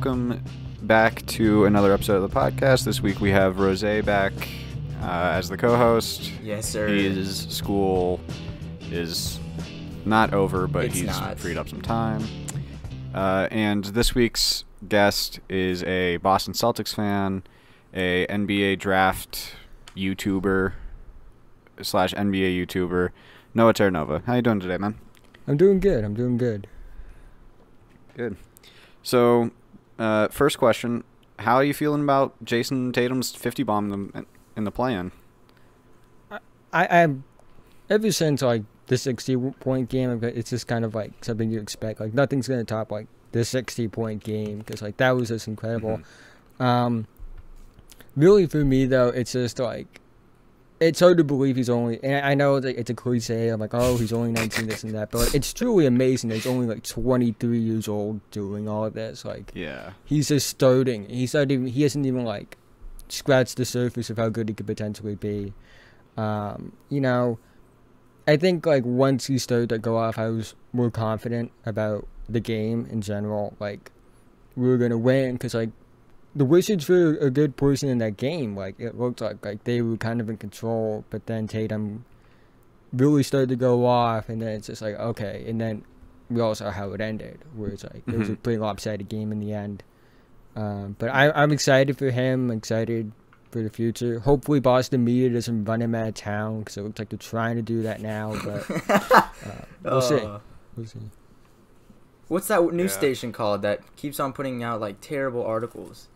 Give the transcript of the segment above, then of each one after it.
welcome back to another episode of the podcast. This week we have Rose back as the co-host. Yes, sir. His school is not over, but It's he's not. freed up some time. And this week's guest is a Boston Celtics fan, a NBA draft YouTuber / NBA YouTuber, Noah Terranova. How you doing today, man? I'm doing good. Good. So, first question: how are you feeling about Jayson Tatum's 50 bomb in the play-in? I'm ever since like the 60-point game, it's just kind of like something you expect. Like nothing's gonna top like the 60-point game because like that was just incredible. Mm-hmm. Really for me though, it's just like it's hard to believe he's only. And I know it's a cliche. I'm like, oh, he's only 19, this and that, but like, it's truly amazing that he's only like 23 years old doing all of this. Like, Yeah. he's just starting. He hasn't even like scratched the surface of how good he could potentially be. I think like once he started to go off, I was more confident about the game in general. Like, we were gonna win because like the Wizards were a good portion in that game. Like, it looked like they were kind of in control, but then Tatum really started to go off, and then it's just like, okay. And then we all saw how it ended, where it's like it was a pretty lopsided game in the end. But I'm excited for him. I'm excited for the future. Hopefully Boston media doesn't run him out of town, because it looks like they're trying to do that now, but we'll see. We'll see. What's that news station called that keeps on putting out like terrible articles?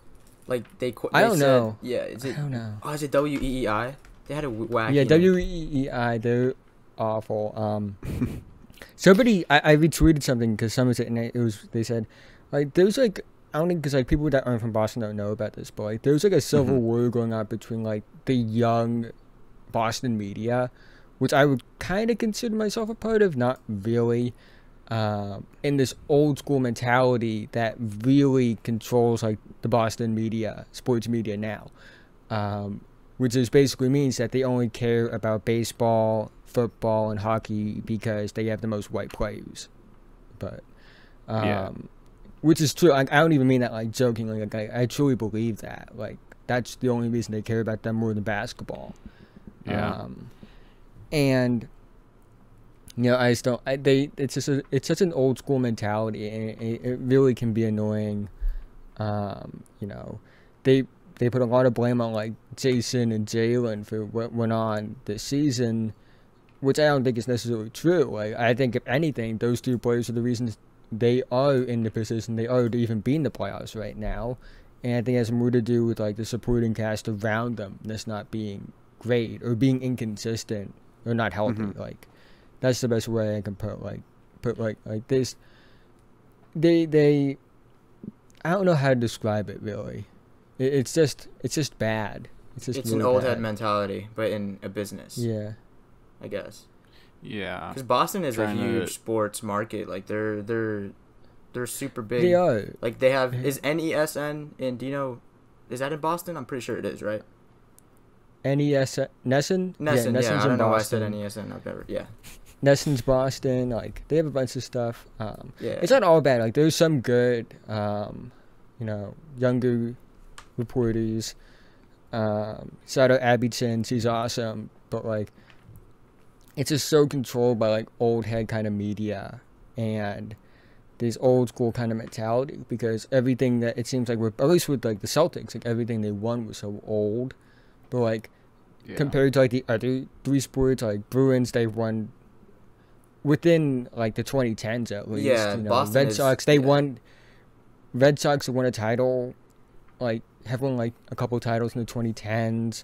Like I don't know. Yeah, is it? I don't know. Oh, is it WEEI? They had a wacky. Yeah, WEEI, they're awful. Somebody, I retweeted something because someone said, and they said, like, there's like, I don't think, because like people that aren't from Boston don't know about this, but like there's like a civil war going on between like the young Boston media, which I would kind of consider myself a part of, not really. In this old school mentality that really controls like the Boston media, sports media now, which is basically means that they only care about baseball, football, and hockey because they have the most white players. But which is true. I don't even mean that like jokingly. Like I truly believe that. Like that's the only reason they care about them more than basketball. Yeah. And I just don't. It's such an old school mentality, and it really can be annoying. They put a lot of blame on like Jayson and Jalen for what went on this season, which I don't think is necessarily true. Like, I think if anything, those two players are the reasons they are in the position they are to even be in the playoffs right now, and I think it has more to do with like the supporting cast around them that's not being great or being inconsistent or not healthy. Like. That's the best way I can put this. They I don't know how to describe it really. It's just bad. It's It's really an old bad. head mentality, but in a business. Yeah. I guess. Yeah. Because Boston is a Trying huge to- sports market. Like they're super big. They are. Like they have is NESN in. Do you know? Is that in Boston? I'm pretty sure it is, right? NESN? Nesson. Yeah, Nesson's I in don't know why I said Boston. NESN. I've never. Yeah. Nesson's Boston. Like they have a bunch of stuff. Yeah. It's not all bad. Like there's some good, younger reporters. Shout out Abby Chin. She's awesome. But like, it's just so controlled by like old head kind of media and this old school kind of mentality, because everything that it seems like at least with like the Celtics, like everything they won was so old. But like compared to like the other three sports, like Bruins, they've won within like the 2010s at least. Yeah, Boston Red is- Sox, Red Sox have won a title, like have won like a couple titles in the 2010s.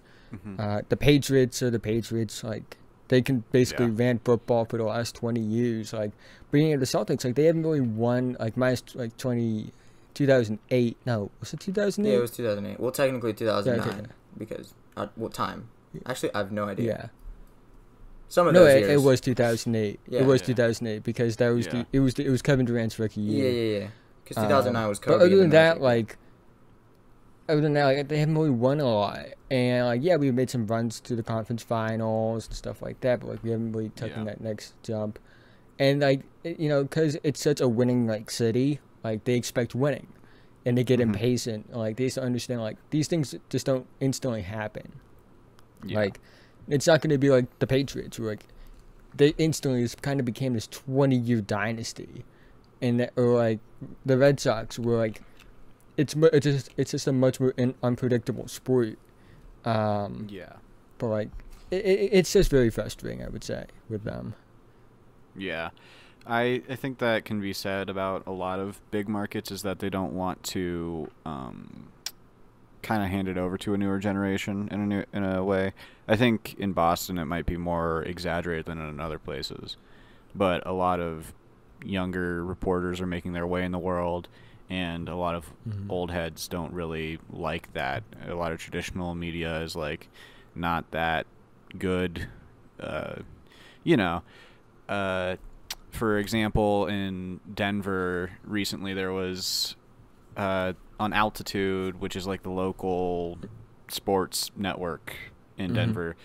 The Patriots are the Patriots. Like they can basically ran football for the last 20 years. Like bringing in the Celtics, like they haven't really won like minus like 2008. No, was it 2008? Yeah, it was 2008. Well, technically 2009 Yeah. because what time? Actually, I have no idea. Yeah. Some of No, those it years. was 2008. Yeah. It was Yeah. 2008 because that was Yeah. it was Kevin Durant's rookie year. Yeah. Because 2009 was Kobe. But other and than the that, Magic. like they haven't really won a lot. And like we made some runs to the conference finals and stuff like that, but like we haven't really taken that next jump. And like because it's such a winning like city, like they expect winning. and they get Mhm. impatient. Like they just don't understand like these things just don't instantly happen. Yeah. Like it's not going to be like the Patriots who like they instantly just kind of became this 20-year dynasty, and that, or like the Red Sox were like it's just a much more unpredictable sport. Yeah. But like it's just very frustrating, I would say, with them. Yeah. I think that can be said about a lot of big markets is that they don't want to kind of hand it over to a newer generation in a way. I think in Boston it might be more exaggerated than in other places, but a lot of younger reporters are making their way in the world, and a lot of old heads don't really like that. A lot of traditional media is like not that good. You know, for example, in Denver recently there was on Altitude, which is like the local sports network in Denver,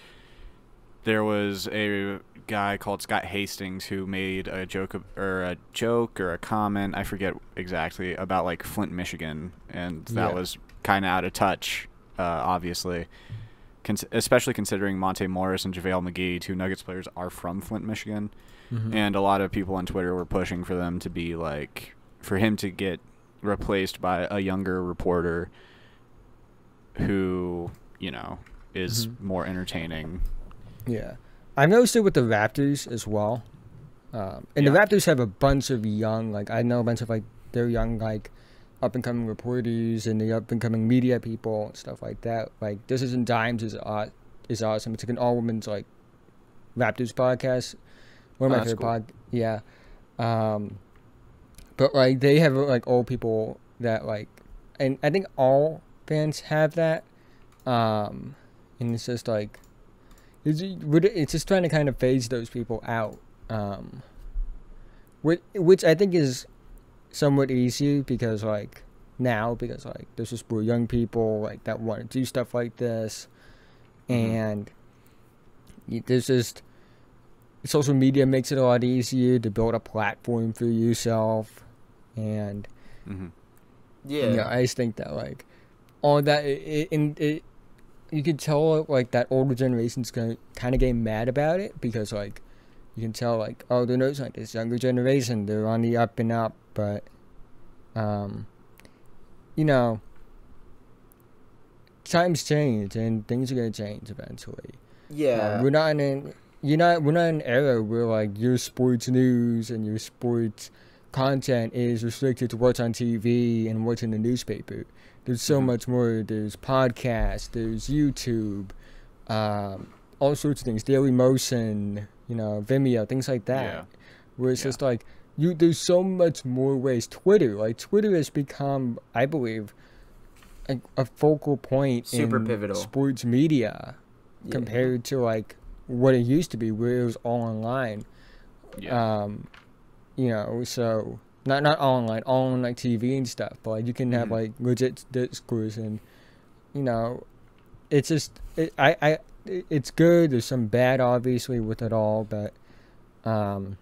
there was a guy called Scott Hastings who made a joke or a comment, I forget exactly, about like Flint, Michigan, and that was kind of out of touch, obviously, especially considering Monte Morris and JaVale McGee, two Nuggets players, are from Flint, Michigan, and a lot of people on Twitter were pushing for them to be like, for him to get replaced by a younger reporter who, you know, is more entertaining. Yeah. I've noticed it with the Raptors as well. And the Raptors have a bunch of young, like, I know a bunch of, like, they're young, like, up-and-coming reporters and the up-and-coming media people and stuff like that. Like, This Isn't Dimes is awesome. It's like an all-women's, like, Raptors podcast. One of my favorite cool. Yeah. But, like, they have, like, old people that, like, and I think all fans have that. And it's just, like, it's just trying to kind of phase those people out. Which I think is somewhat easy because, like, there's just more young people, like, that want to do stuff like this. And there's just... social media makes it a lot easier to build a platform for yourself, and I just think that like all that you can tell like that older generation's gonna kind of get mad about it because like you can tell like, oh, they're not like this younger generation, they're on the up and up, but you know, times change and things are gonna change eventually. We're not in an era where like your sports news and your sports content is restricted to what's on TV and what's in the newspaper. There's so much more. There's podcasts, there's YouTube, all sorts of things, Daily Motion, Vimeo, things like that. Where it's just like there's so much more ways. Twitter has become, I believe, a focal point super in pivotal sports media compared to like what it used to be, where it was all online. So not all online, all on like TV and stuff, but like you can have like legit discourse, and it's just it's good. There's some bad obviously with it all, but I'm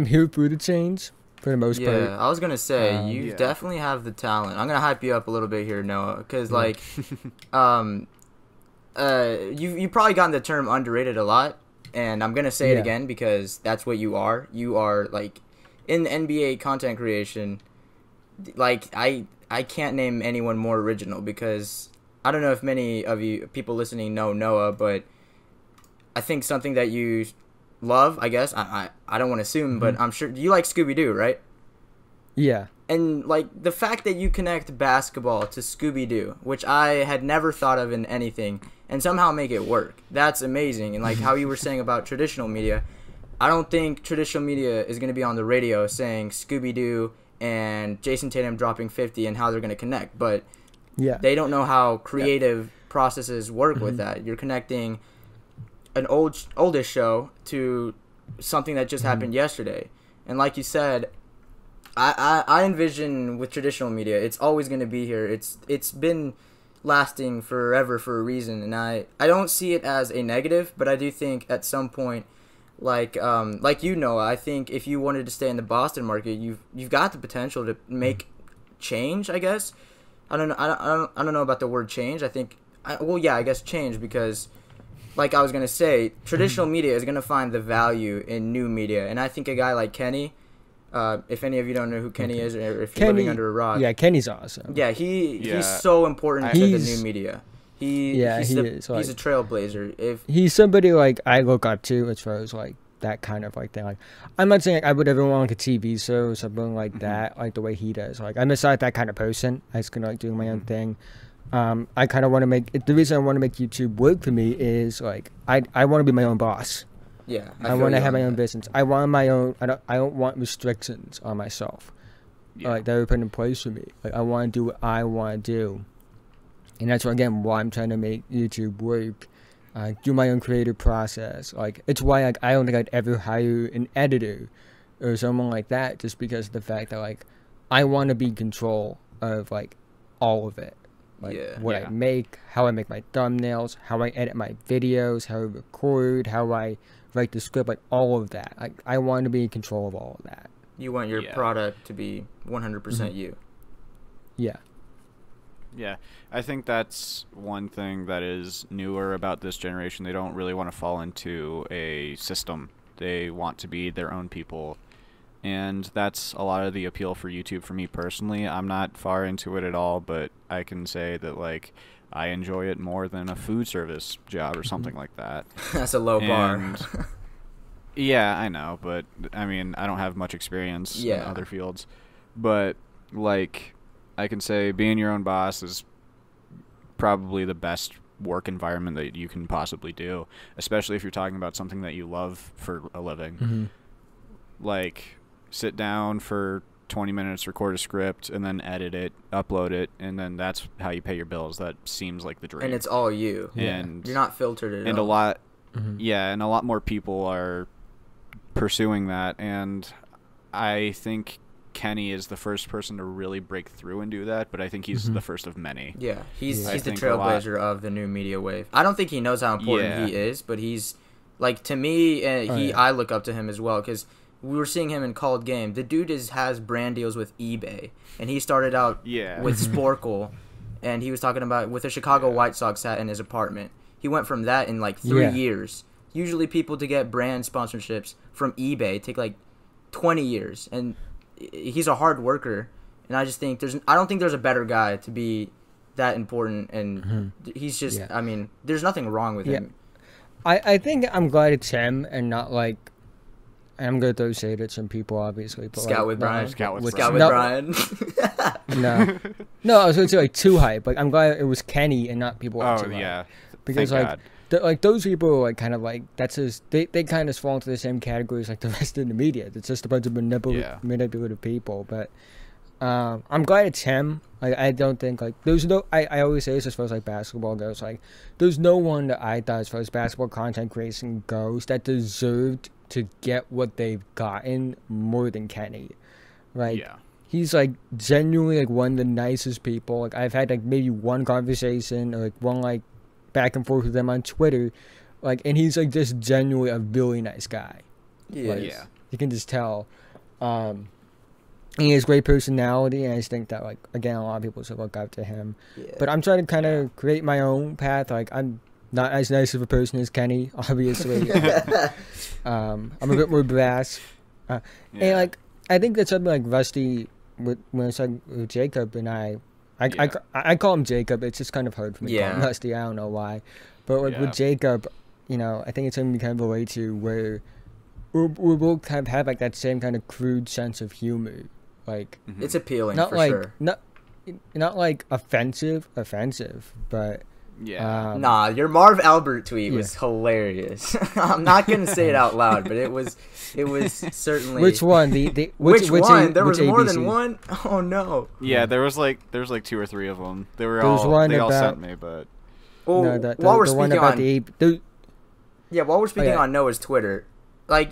here for the change for the most part. Yeah, I was gonna say you definitely have the talent. I'm gonna hype you up a little bit here, Noah, because like you've probably gotten the term underrated a lot, and I'm gonna say it again because that's what you are. You are like in NBA content creation. Like I can't name anyone more original because I don't know if many of you people listening know Noah, but I think something that you love, I guess I don't want to assume, but I'm sure you like Scooby-Doo, right? Yeah. And like the fact that you connect basketball to Scooby-Doo, which I had never thought of in anything, and somehow make it work. That's amazing. And like how you were saying about traditional media, I don't think traditional media is going to be on the radio saying Scooby-Doo and Jayson Tatum dropping 50 and how they're going to connect. But they don't know how creative processes work with that. You're connecting an oldish show to something that just happened yesterday. And like you said, I envision with traditional media, it's always going to be here. It's been lasting forever for a reason, and I don't see it as a negative, but I do think at some point, like I think if you wanted to stay in the Boston market, you've got the potential to make change, I guess. I don't know. I don't know about the word change. I think, I guess change, because, like I was gonna say, traditional media is gonna find the value in new media, and I think a guy like Kenny, if any of you don't know who Kenny is, or if you're living under a rock, yeah, Kenny's awesome. Yeah, he's so important to the new media. He's a trailblazer. If he's somebody like I look up to as far as like that kind of like thing. Like, I'm not saying I would ever want like a TV show or something like that, like the way he does. Like, I'm just not that kind of person. I just gonna like do my own thing. I kind of want to make the reason I want to make YouTube work for me is like I want to be my own boss. Yeah, I want to have my own business. I want my own. I don't want restrictions on myself. Yeah. Like that are put in place for me. Like I want to do what I want to do, and that's why I'm trying to make YouTube work. Do my own creative process. Like it's why like I don't think I'd ever hire an editor or someone like that, just because of the fact that like I want to be in control of like all of it. Like what I make, how I make my thumbnails, how I edit my videos, how I record, how I write the script, like all of that. Like I want to be in control of all of that. You want your product to be 100% you. Yeah. Yeah, I think that's one thing that is newer about this generation. They don't really want to fall into a system. They want to be their own people. And that's a lot of the appeal for YouTube for me personally. I'm not far into it at all, but I can say that like I enjoy it more than a food service job or something like that. That's a low bar. Yeah, I know, but I mean, I don't have much experience in other fields. But like I can say being your own boss is probably the best work environment that you can possibly do, especially if you're talking about something that you love for a living. Like sit down for 20 minutes, record a script, and then edit it, upload it, and then that's how you pay your bills. That seems like the dream. And it's all you. And you're not filtered at all. And a lot, and a lot more people are pursuing that. And I think Kenny is the first person to really break through and do that, but I think he's the first of many. Yeah, he's the trailblazer of the new media wave. I don't think he knows how important he is, but he's like, to me, I look up to him as well, because we were seeing him in Called Game. The dude has brand deals with eBay, and he started out with Sporkle, and he was talking about with a Chicago White Sox hat in his apartment. He went from that in like 3 years. Usually people to get brand sponsorships from eBay take like 20 years, and he's a hard worker, and I just think I don't think there's a better guy to be that important, and he's just I mean, there's nothing wrong with him. I think I'm glad it's him and not like, and I'm gonna throw shade at some people obviously, but Scout like, with Brian. Scout with Brian. No, I was gonna say like too hype. Like I'm glad it was Kenny and not people. Oh yeah, because thank like like those people are like kind of like they kind of fall into the same categories like the rest of the media. It's just a bunch of manipulative people. But I'm glad it's him. Like I don't think like there's no. I always say this as far as like basketball goes. Like there's no one that I thought as far as basketball content creation goes that deserved to get what they've gotten more than Kenny. Like he's like genuinely like one of the nicest people. Like I've had like maybe one conversation or like one like back and forth with them on Twitter, like, and he's like just genuinely a really nice guy. You can just tell. He has great personality, and I just think that like again a lot of people should look up to him. But I'm trying to kind of create my own path. Like I'm not as nice of a person as Kenny, obviously. I'm a bit more brass, and like I think that's something like Rusty when it's like with Jacob and I call him Jacob. It's just kind of hard for me to call him Rusty. I don't know why. But like with Jacob, you know, I think it's something we kind of relate to where we both kind of have like that same kind of crude sense of humor. Like it's appealing not for like, sure. Not like offensive, but nah, your Marv Albert tweet was hilarious. I'm not gonna say it out loud, but it was certainly. Which one? Which one? There was more than one. Oh no. Yeah, there was like 2 or 3 of them. They were all sent me, but. Oh, while we're speaking on. While we're speaking on Noah's Twitter, like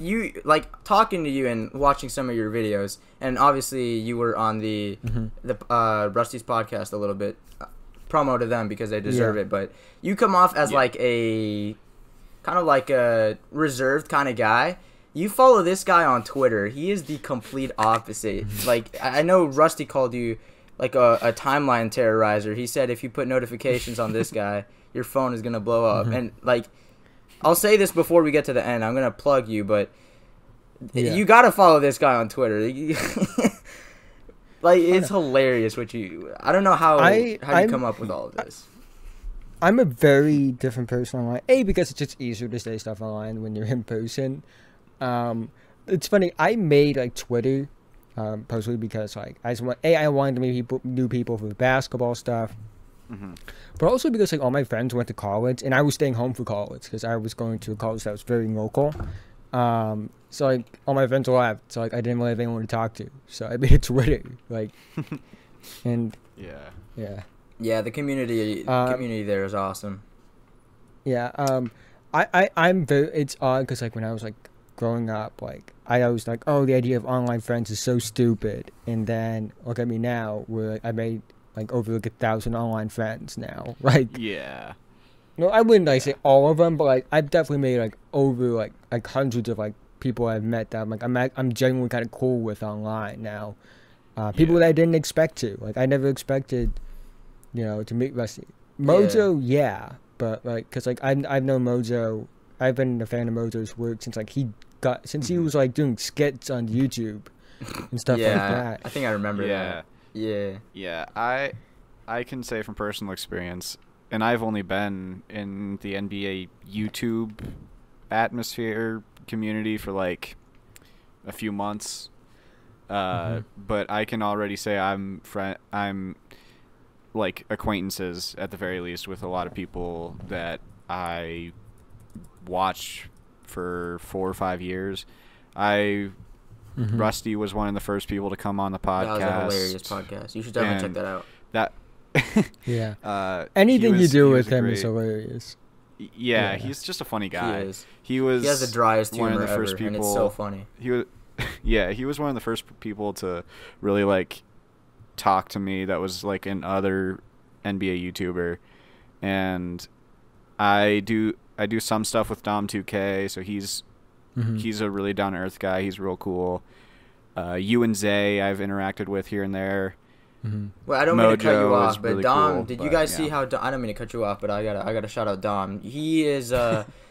talking to you and watching some of your videos, and obviously you were on the Rusty's podcast a little bit. Promo to them because they deserve it, but you come off as like a kind of like a reserved kind of guy. You follow this guy on Twitter. He is the complete opposite. Like I know Rusty called you like a timeline terrorizer. He said if you put notifications on this guy, your phone is gonna blow up. And like, I'll say this before we get to the end. I'm gonna plug you, but you gotta follow this guy on Twitter. Like, it's hilarious what you. I don't know how you come up with all of this. I'm a very different person online. Because it's just easier to say stuff online when you're in person. It's funny. I made like Twitter, personally because like I wanted to meet new people for basketball stuff, but also because like all my friends went to college and I was staying home for college because I was going to a college that was very local. So like all my friends left, so like I didn't really have anyone to talk to. So I made a Twitter, like, and yeah, the community there is awesome. Yeah, I'm very. It's odd because like when I was like growing up, like I always like, oh, the idea of online friends is so stupid, and then look at me now, where like, I made like over like 1,000 online friends now. Like, yeah. No, I wouldn't like say all of them, but like I've definitely made like over like hundreds of like people I've met that I'm genuinely kind of cool with online now. People that I didn't expect to. Like I never expected, to meet Rusty. Mojo, but like because like I've known Mojo. I've been a fan of Mojo's work since like he was like doing skits on YouTube and stuff like that. I think I remember that. Yeah. I can say from personal experience. And I've only been in the NBA YouTube atmosphere community for like a few months, but I can already say I'm like acquaintances at the very least with a lot of people that I watch for 4 or 5 years. Rusty was one of the first people to come on the podcast. That was a hilarious podcast. You should definitely check that out. Anything you do with him is hilarious. Yeah, he's just a funny guy. He has the driest humor one of the first ever, people, and it's so funny. He was one of the first people to really like talk to me that was like an other NBA YouTuber, and I do some stuff with Dom2K, so he's a really down to earth guy. He's real cool. You and Zay I've interacted with here and there. Well, I don't mean to cut you off, but really Dom, cool, did you guys see how? I don't mean to cut you off, but I gotta shout out Dom. He is.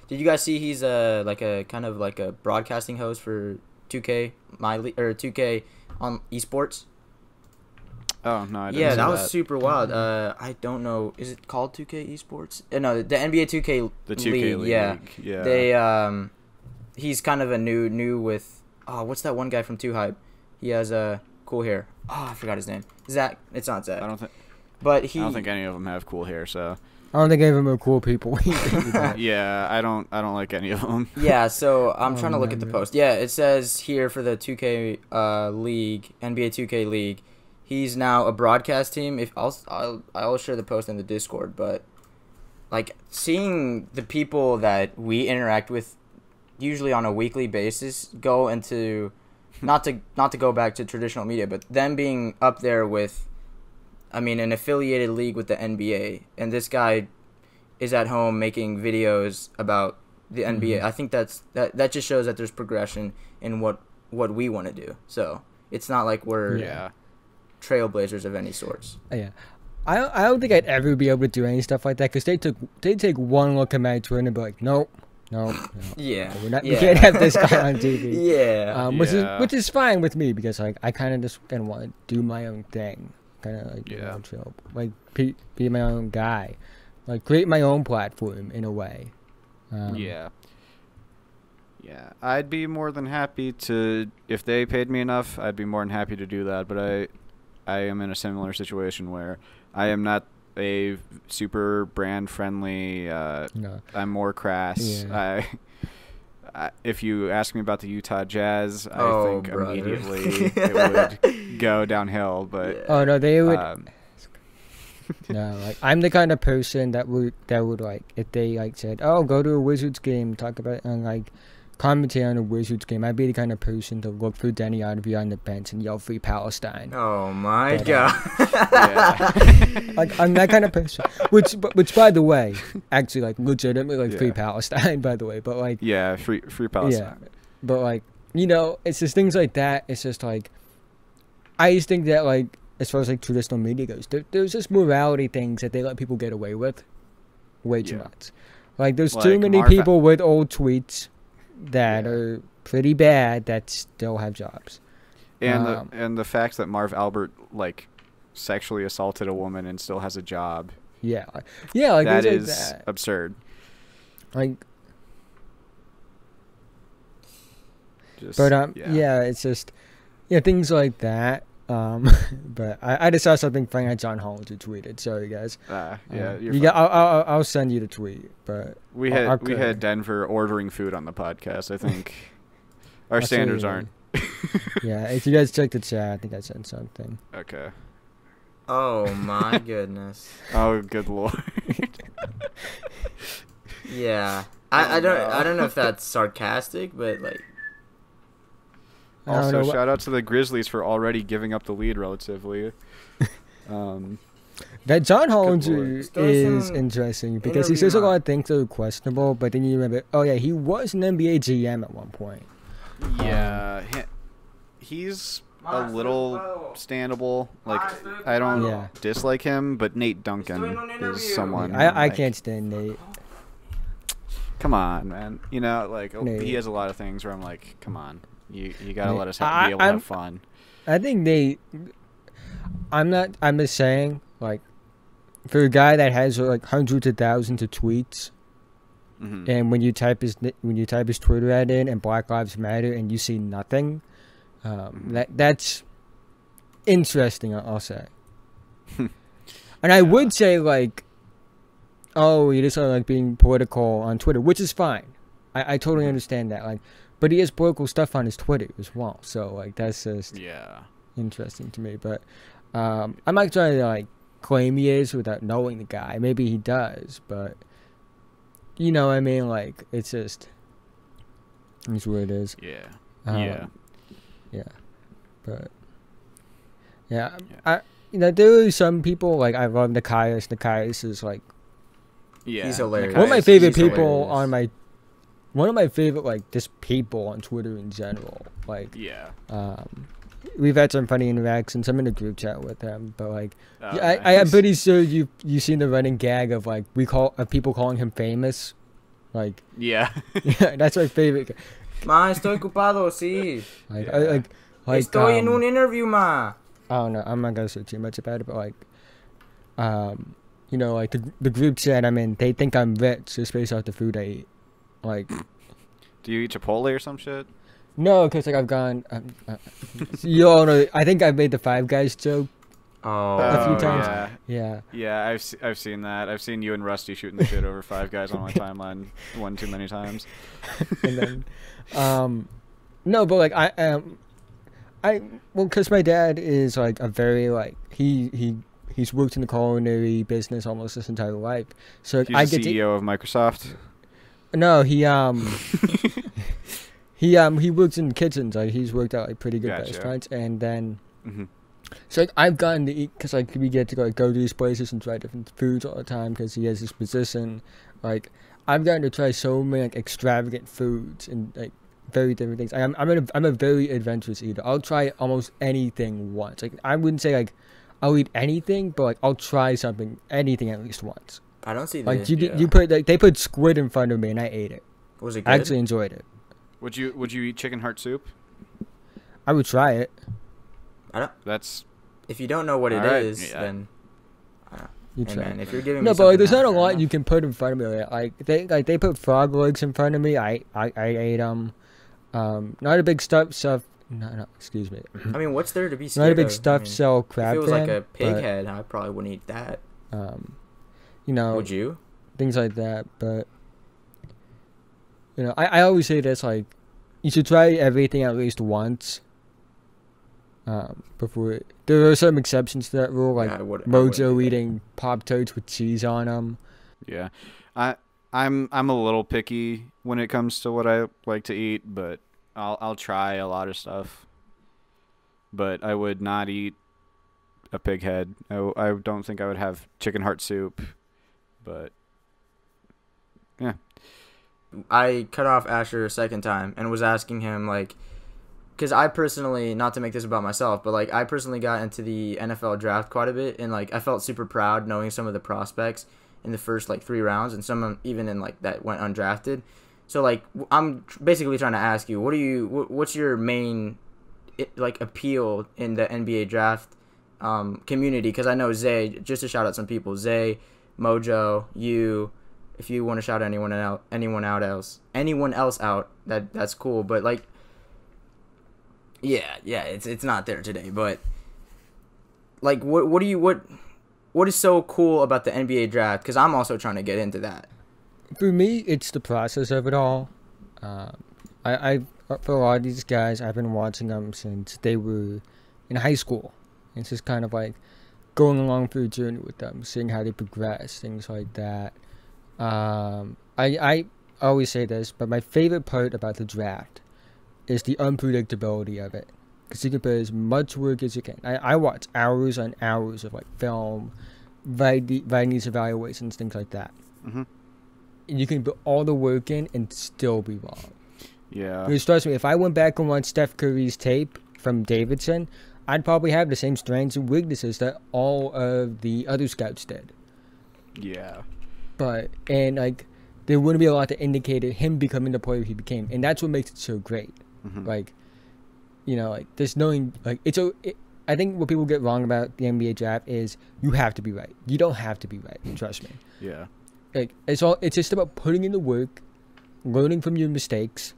Did you guys see he's like a kind of like a broadcasting host for 2K 2K on esports? Oh no, I didn't. Yeah, that was super wild. I don't know. Is it called 2K esports? No, the NBA 2K. The 2K League. Yeah. They he's kind of a new with. Oh, what's that one guy from 2Hype? He has cool hair. Oh, I forgot his name. Zach. It's not Zach. I don't think. But I don't think any of them have cool hair. So. I don't think any of them are cool people. Yeah, I don't like any of them. Yeah, so I'm trying to look at the post. Yeah, it says here for the 2K league, NBA 2K league, he's now a broadcast team. If I'll share the post in the Discord, but like seeing the people that we interact with usually on a weekly basis go into not to go back to traditional media, but them being up there with an affiliated league with the NBA, and this guy is at home making videos about the NBA. I think that just shows that there's progression in what we want to do. So it's not like we're trailblazers of any sorts. Yeah, I don't think I'd ever be able to do any stuff like that because they take one look at my Twitter and be like, nope. No. Yeah. We can't have this guy on TV. Yeah. Which is fine with me because like I kind of just want to do my own thing. Kind of like chill, like be my own guy, like create my own platform in a way. Yeah, I'd be more than happy to, if they paid me enough, I'd be more than happy to do that. But I am in a similar situation where I am not a super brand friendly. No. I'm more crass. Yeah. If you ask me about the Utah Jazz, I think immediately it would go downhill. But no, they would. No, like I'm the kind of person that would like if they like said, "Oh, go to a Wizards game, talk about it," and like commentate on a Wizards game. I'd be the kind of person to look for Denny Otvie on the bench and yell "Free Palestine." Oh my god! Like I'm that kind of person. Which by the way, actually like legitimately like Free Palestine. By the way, but like free Palestine. Yeah, but like it's just things like that. It's just like I just think that like as far as like traditional media goes, there's just morality things that they let people get away with way too much. Like there's too many people with old tweets that are pretty bad that still have jobs. And the fact that Marv Albert like sexually assaulted a woman and still has a job. Yeah, like that is absurd. Like, just, but it's just things like that. But I just saw something funny that John Hollinger tweeted. Sorry, guys. I'll send you the tweet. But we had Denver ordering food on the podcast. I think our standards aren't. Yeah, if you guys check the chat, I think I sent something. Okay. Oh my goodness. Oh, good lord. Yeah, I don't know if that's sarcastic, but like. Also, shout out to the Grizzlies for already giving up the lead relatively. That John Hollinger is interesting because he says a lot of things that are questionable, but then you remember, he was an NBA GM at one point. Yeah, he's a little standable. Like, I don't dislike him, but Nate Duncan is someone. I can't stand Nate. Come on, man. You know, like he has a lot of things where I'm like, come on. You gotta let us be able to have fun. I think I'm just saying, like, for a guy that has like hundreds of thousands of tweets, and when you type his Twitter ad in and Black Lives Matter and you see nothing, that's interesting. I'll say. And I would say like, you just are like being political on Twitter, which is fine. I totally understand that. Like. But he has political stuff on his Twitter as well, so like that's just interesting to me. But I'm not trying to like claim he is without knowing the guy. Maybe he does, but you know what I mean. Like it's what it is. Yeah. But there are some people like I love Nikias. Nikias is like he's hilarious. One of my favorite people on my. One of my favorite, like, just people on Twitter in general. Like, we've had some funny interactions. I'm in a group chat with him, but like, I'm pretty sure you've seen the running gag of like people calling him famous. Like, that's my favorite. Ma, estoy ocupado, sí. Like, estoy en un interview, ma. I don't know. I'm not gonna say too much about it, but like, like the group chat I'm in, they think I'm rich just based off the food I eat. Like, do you eat Chipotle or some shit? No, because like I've gone. You all know. I think I've made the Five Guys joke. A few times. Yeah. I've seen that. I've seen you and Rusty shooting the shit over Five Guys on my timeline one too many times. And then, no, but like because my dad is like a very like he's worked in the culinary business almost his entire life. So he's the CEO of Microsoft. No, he works in kitchens. Like he's worked at like pretty good restaurants, and then so like I've gotten to eat because like we get to go to these places and try different foods all the time because he has this position. Like I've gotten to try so many like extravagant foods and like very different things. I'm a very adventurous eater. I'll try almost anything once. Like I wouldn't say like I'll eat anything, but like I'll try anything at least once. I don't see like you put like they put squid in front of me and I ate it. Was it good? I actually enjoyed it. Would you eat chicken heart soup? I would try it. That's if you don't know what it is, then you try. Man, if you're giving me but like, there's not a lot you can put in front of me. Like they put frog legs in front of me. I ate them. Not a big stuffed. No, excuse me. I mean, what's there to be scared of? Not a big stuffed shell crab. If it was like a pig head, I probably wouldn't eat that. Would you? Things like that, but I always say this, like, you should try everything at least once. Before there are some exceptions to that rule, like Mojo eating Pop-Tarts with cheese on them. Yeah, I'm a little picky when it comes to what I like to eat, but I'll try a lot of stuff. But I would not eat a pig head. I don't think I would have chicken heart soup. But yeah, I cut off Asher a second time and was asking him like, because I personally, not to make this about myself, but like I personally got into the NFL draft quite a bit, and like I felt super proud knowing some of the prospects in the first like 3 rounds, and some even in like that went undrafted. So like I'm basically trying to ask you, what's your main like appeal in the NBA draft community? Because I know Zay, just to shout out some people, Zay, Mojo, you. If you want to shout anyone else out, that's cool. But like, yeah, it's not there today. But like, what is so cool about the NBA draft? Because I'm also trying to get into that. For me, it's the process of it all. I for a lot of these guys, I've been watching them since they were in high school. It's just kind of like going along through a journey with them, seeing how they progress, things like that. I always say this, but my favorite part about the draft is the unpredictability of it. Because you can put as much work as you can. I watch hours on hours of like film, writing these evaluations, things like that. Mm-hmm. You can put all the work in and still be wrong. Yeah. Because trust me, if I went back and watched Steph Curry's tape from Davidson, I'd probably have the same strengths and weaknesses that all of the other scouts did. Yeah. And like, there wouldn't be a lot that indicated him becoming the player he became, and that's what makes it so great. Mm-hmm. Like, you know, like just knowing, like I think what people get wrong about the NBA draft is you have to be right. You don't have to be right. Trust me. Yeah. Like it's just about putting in the work, learning from your mistakes,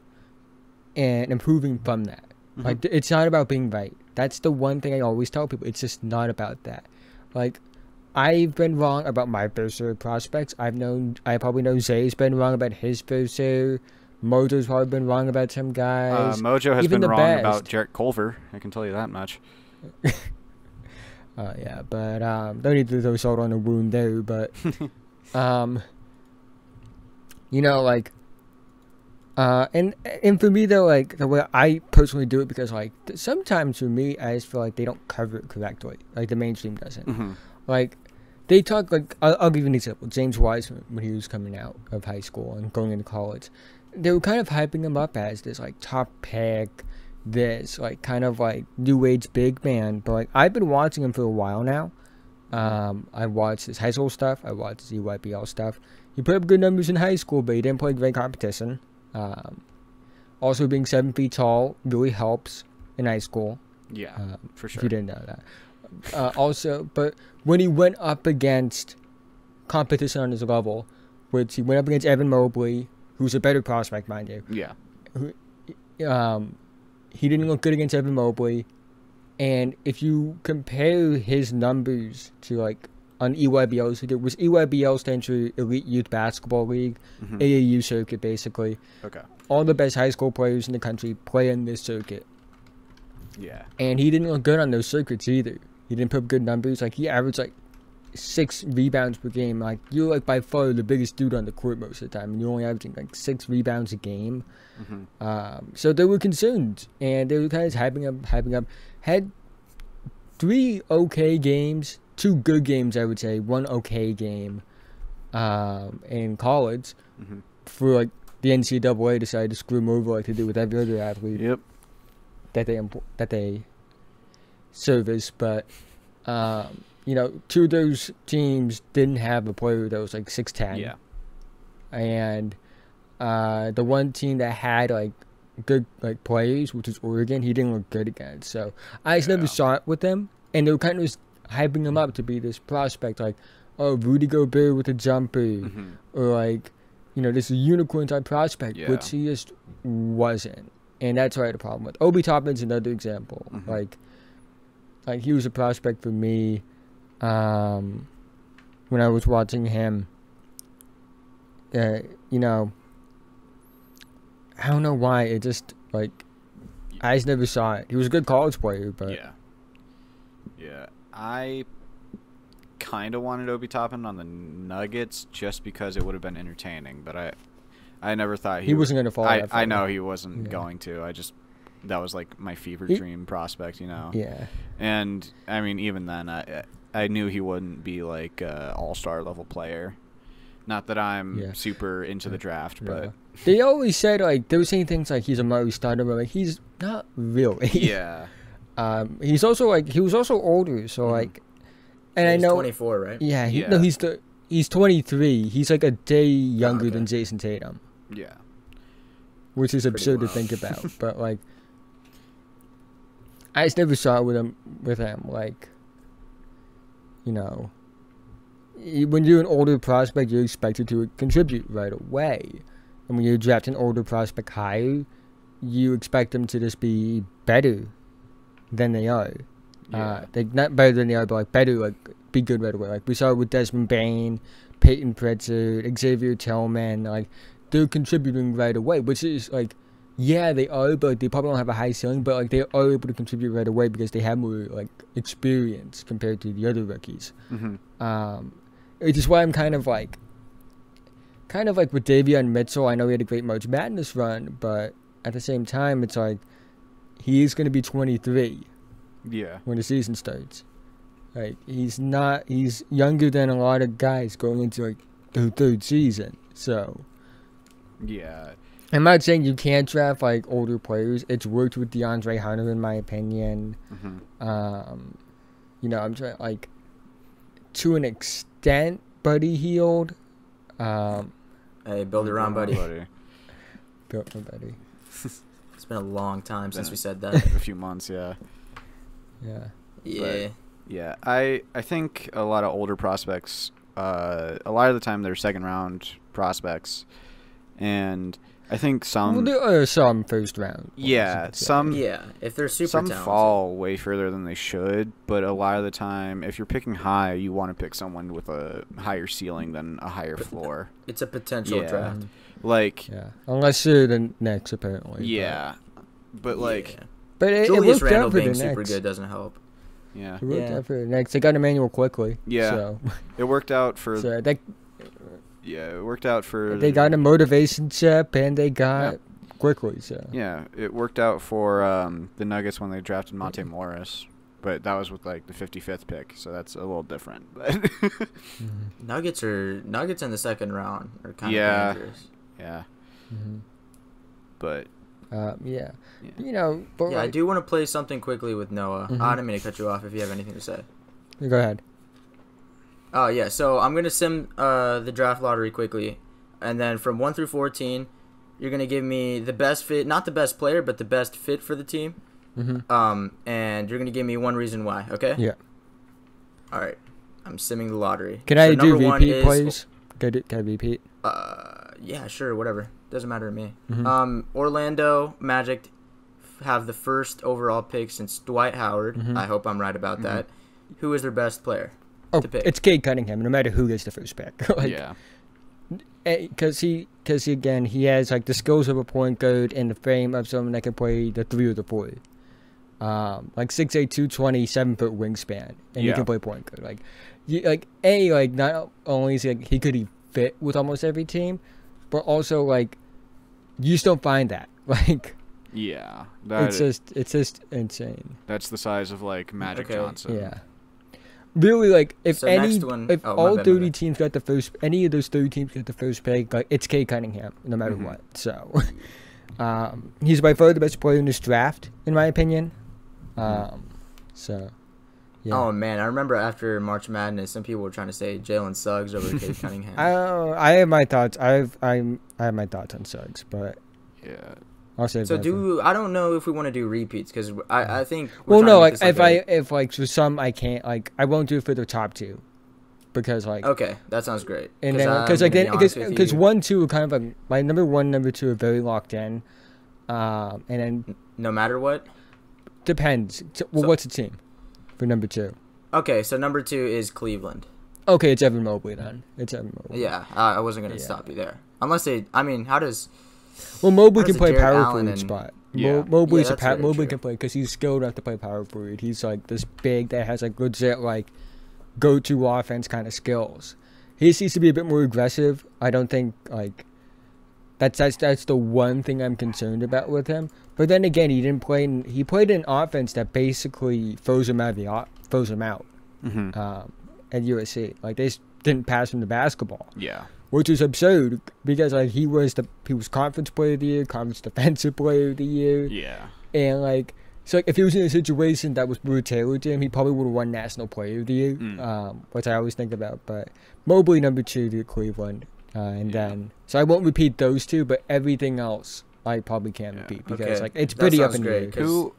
and improving from that. Mm-hmm. Like it's not about being right. That's the one thing I always tell people. It's just not about that. Like, I've been wrong about my first year prospects. I probably know Zay's been wrong about his first year. Mojo's probably been wrong about some guys. Mojo has Even been the wrong best. about Jarrett Culver. I can tell you that much. Yeah, but don't need to throw salt on the wound there. But you know, like, and for me though, like the way I personally do it, because like sometimes for me, I just feel like they don't cover it correctly. Like the mainstream doesn't. Mm-hmm. Like, they talk, like, I'll give you an example. James Wiseman, when he was coming out of high school and going into college, they were kind of hyping him up as this, like, top pick, this, like, kind of, like, new age big man. But, like, I've been watching him for a while now. I watched his high school stuff. I watched his EYBL stuff. He put up good numbers in high school, but he didn't play great competition. Also, being 7 feet tall really helps in high school. Yeah, for sure. If you didn't know that. Also, but when he went up against competition on his level, which he went up against Evan Mobley, who's a better prospect, mind you. Yeah. He didn't look good against Evan Mobley, and if you compare his numbers to like on EYBL, so there was EYBL stands for Elite Youth Basketball League, Mm-hmm. AAU circuit basically. Okay. All the best high school players in the country play in this circuit. Yeah. And he didn't look good on those circuits either. He didn't put up good numbers. Like, he averaged, like, 6 rebounds per game. Like, you're, like, by far the biggest dude on the court most of the time. And you're only averaging, like, 6 rebounds a game. Mm-hmm. So they were concerned. And they were kind of hyping up. Had 3 okay games. 2 good games, I would say. 1 okay game in college. Mm-hmm. For, like, the NCAA decided to screw him over like they do with every other athlete. Yep. That they service, but you know, 2 of those teams didn't have a player that was like 6'10". Yeah. And the one team that had like good like players, which is Oregon, he didn't look good against. So I just never saw it with them, and they were kind of just hyping him up to be this prospect, like, oh, Rudy Gobert with a jumper, Mm-hmm. or like, you know, this unicorn type prospect, Yeah. which he just wasn't. And that's what I had a problem with. Obi Toppin's another example. Mm-hmm. Like he was a prospect for me when I was watching him. You know, I don't know why. It just, like, I just never saw it. He was a good college player, but... Yeah. I kind of wanted Obi Toppin on the Nuggets just because it would have been entertaining, but I never thought he wasn't going to fall that far. I know he wasn't going to. That was like my fever dream prospect, you know. Yeah. And I mean, even then, I knew he wouldn't be like a all-star level player. Not that I'm Yeah. super into the draft, but They always said, like, they were saying things like he's a Murray starter, but, like, he's not really. yeah. He was also older, so, like, and Yeah, I he's know. 24, right? Yeah, Yeah. he's 23. He's, like, a day younger okay. than Jayson Tatum, Yeah. which is Pretty absurd to wild. think about. But, like, I just never saw it with him, like, you know, when you're an older prospect, you're expected to contribute right away. And when you draft an older prospect higher, you expect them to just be better than they are. Yeah. They not better than they are, but like better, like be good right away. Like we saw with Desmond Bain, Peyton Pritchard, Xavier Tillman, like they're contributing right away, which is like, yeah, they are, but like, they probably don't have a high ceiling, but like they are able to contribute right away because they have more like experience compared to the other rookies. Mm-hmm. Which is why I'm kind of like with Davion Mitchell. I know he had a great March Madness run, but at the same time, it's like he is going to be 23 Yeah. when the season starts. Like he's younger than a lot of guys going into like their third season. So Yeah. I'm not saying you can't draft like older players. It's worked with DeAndre Hunter in my opinion. Mm-hmm. You know, I'm trying like to an extent, Buddy Hield. Hey, build around, buddy. Built for Buddy. It's been a long time since Been we said that. A few months, yeah. Yeah. Yeah. Yeah, I think a lot of older prospects, a lot of the time they're second round prospects, and I think some. Well, there are some first round. Yeah, some. Yeah, if they're super Some talented. fall way further than they should, but a lot of the time, if you're picking high, you want to pick someone with a higher ceiling than a higher floor. It's a potential Yeah. draft. Like, Yeah, unless you're the next apparently. yeah, but like, Yeah. but it Julius worked Randle out for the being super Knicks. good doesn't help. yeah, It worked Yeah. out for the Knicks. They got Emmanuel quickly. Yeah. So, it worked out for. so they Yeah, it worked out for. they got a motivation chip and they got quickly. So Yeah, it worked out for the Nuggets when they drafted Monte Morris, but that was with like the 55th pick, so that's a little different. But Nuggets in the second round are kind Yeah. of dangerous. yeah, Mhm. but yeah. Yeah. You know, but Yeah, I like, do want to play something quickly with Noah. Mhm. I didn't mean to cut you off if you have anything to say. go ahead. Oh, yeah, so I'm going to sim the draft lottery quickly. And then from 1 through 14, you're going to give me the best fit, not the best player, but the best fit for the team. Mm-hmm. And you're going to give me one reason why, okay? Yeah. All right. I'm simming the lottery. Can So I do number one repeat is- plays? Can I repeat? Yeah, sure, whatever. Doesn't matter to me. Mhm. Orlando Magic have the first overall pick since Dwight Howard. Mhm. I hope I'm right about that. Who is their best player? Oh, to pick? it's Cade Cunningham. No matter who gets the first pick. Like, yeah, because he has like the skills of a point guard and the frame of someone that can play the 3 or the 4. Like 6'8", 220, 7-foot wingspan, and he Yeah. can play point guard. Like, not only is he could fit with almost every team, but also like you just don't find that. Like yeah. it's just insane. That's the size of like Magic Okay. Johnson. Yeah. Really, like if So any, next one- if oh, my all bad, my 30 bad. teams got the first, any of those 30 teams got the first pick, like it's Cade Cunningham, no matter Mhm. what. So, he's by far the best player in this draft, in my opinion. So, yeah. Oh, man. I remember after March Madness, some people were trying to say Jalen Suggs over Cade Cunningham. I have my thoughts. I have my thoughts on Suggs, but Yeah. I'll save So that for- I don't know if we want to do repeats because I think. Well, trying no, to like make this if like for some I can't, like I won't do it for the top 2, because like Okay, that sounds great. and then I'm because like gonna then be honest with because you, 1, 2 are kind of like my number 1, number 2 are very locked in, and then no matter what. depends. Well, So- what's the team for number 2? Okay, so number 2 is Cleveland. Okay, it's Evan Mobley then. It's Evan Mobley. Yeah, I wasn't gonna Yeah. stop you there. Unless they, I mean, how does? Well, Mobley How can does play Jarrett power Allen forward and- spot. Yeah. Mobley's Yeah, that's very Mobley true. can play because he's skilled enough to play power forward. He's like this big that has like legit like go-to offense kind of skills. He just needs to be a bit more aggressive. I don't think like that's the one thing I'm concerned about with him. But then again, he played an offense that basically froze him out Mm-hmm. at USC. Like they just didn't pass him the basketball. Yeah. which is absurd because like he was conference player of the year, conference defensive player of the year, Yeah. and like so like, if he was in a situation that was more tailored to him, he probably would have won national player of the year, which I always think about. But Mobley number 2 to Cleveland, and then so I won't repeat those two, but everything else I probably can't repeat because like it's pretty up in the air. Who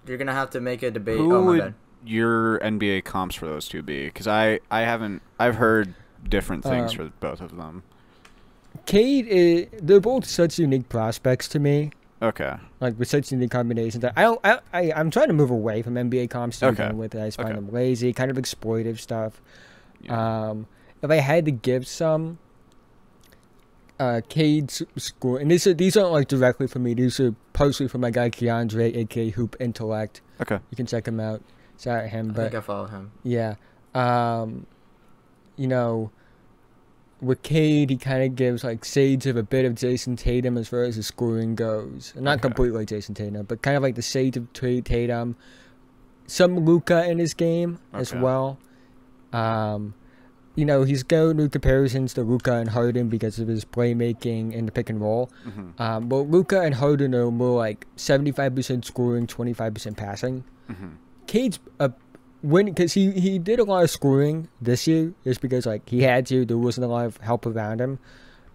you're gonna have to make a debate. Who oh, my would bad. your NBA comps for those two be? Because I've heard different things for both of them. Cade, they're both such unique prospects to me. Okay. Like with such unique combinations, I'm trying to move away from NBA comps to begin with. I just find them lazy, kind of exploitive stuff. Yeah. If I had to give some, Cade's score, and these aren't like directly for me. These are partially for my guy Keandre, aka Hoop Intellect. Okay. You can check him out. Shout out him. I think I follow him. Yeah. You know, with Cade, he kind of gives like shades of a bit of Jayson Tatum as far as his scoring goes. Not completely like Jayson Tatum, but kind of like the shades of Tatum. Some Luka in his game as well. You know, he's going through comparisons to Luka and Harden because of his playmaking in the pick and roll. But Luka and Harden are more like 75% scoring, 25% passing. Cade's because he did a lot of scoring this year just because like he had to. There wasn't a lot of help around him.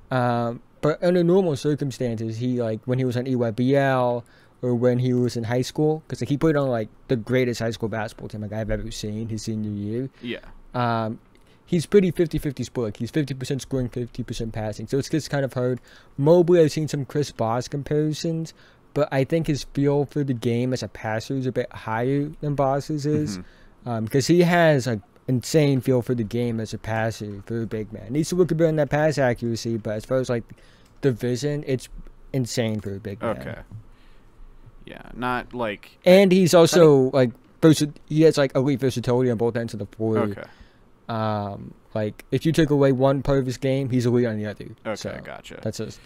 But under normal circumstances, he like when he was on EYBL or when he was in high school, because like, he played on like the greatest high school basketball team like I've ever seen his senior year. Yeah. He's pretty 50-50 split. Like, he's 50% scoring, 50% passing. So it's just kind of hard. Mobley, I've seen some Chris Bosh comparisons, but I think his feel for the game as a passer is a bit higher than Bosh's is. Because he has an insane feel for the game as a passer for a big man. Needs to work a bit on that pass accuracy, but as far as like the vision, it's insane for a big man. Okay. Yeah, not like. And he's also like he has like elite versatility on both ends of the floor. Okay. Like if you took away one part of his game, he's elite on the other. Okay, so gotcha. That's just.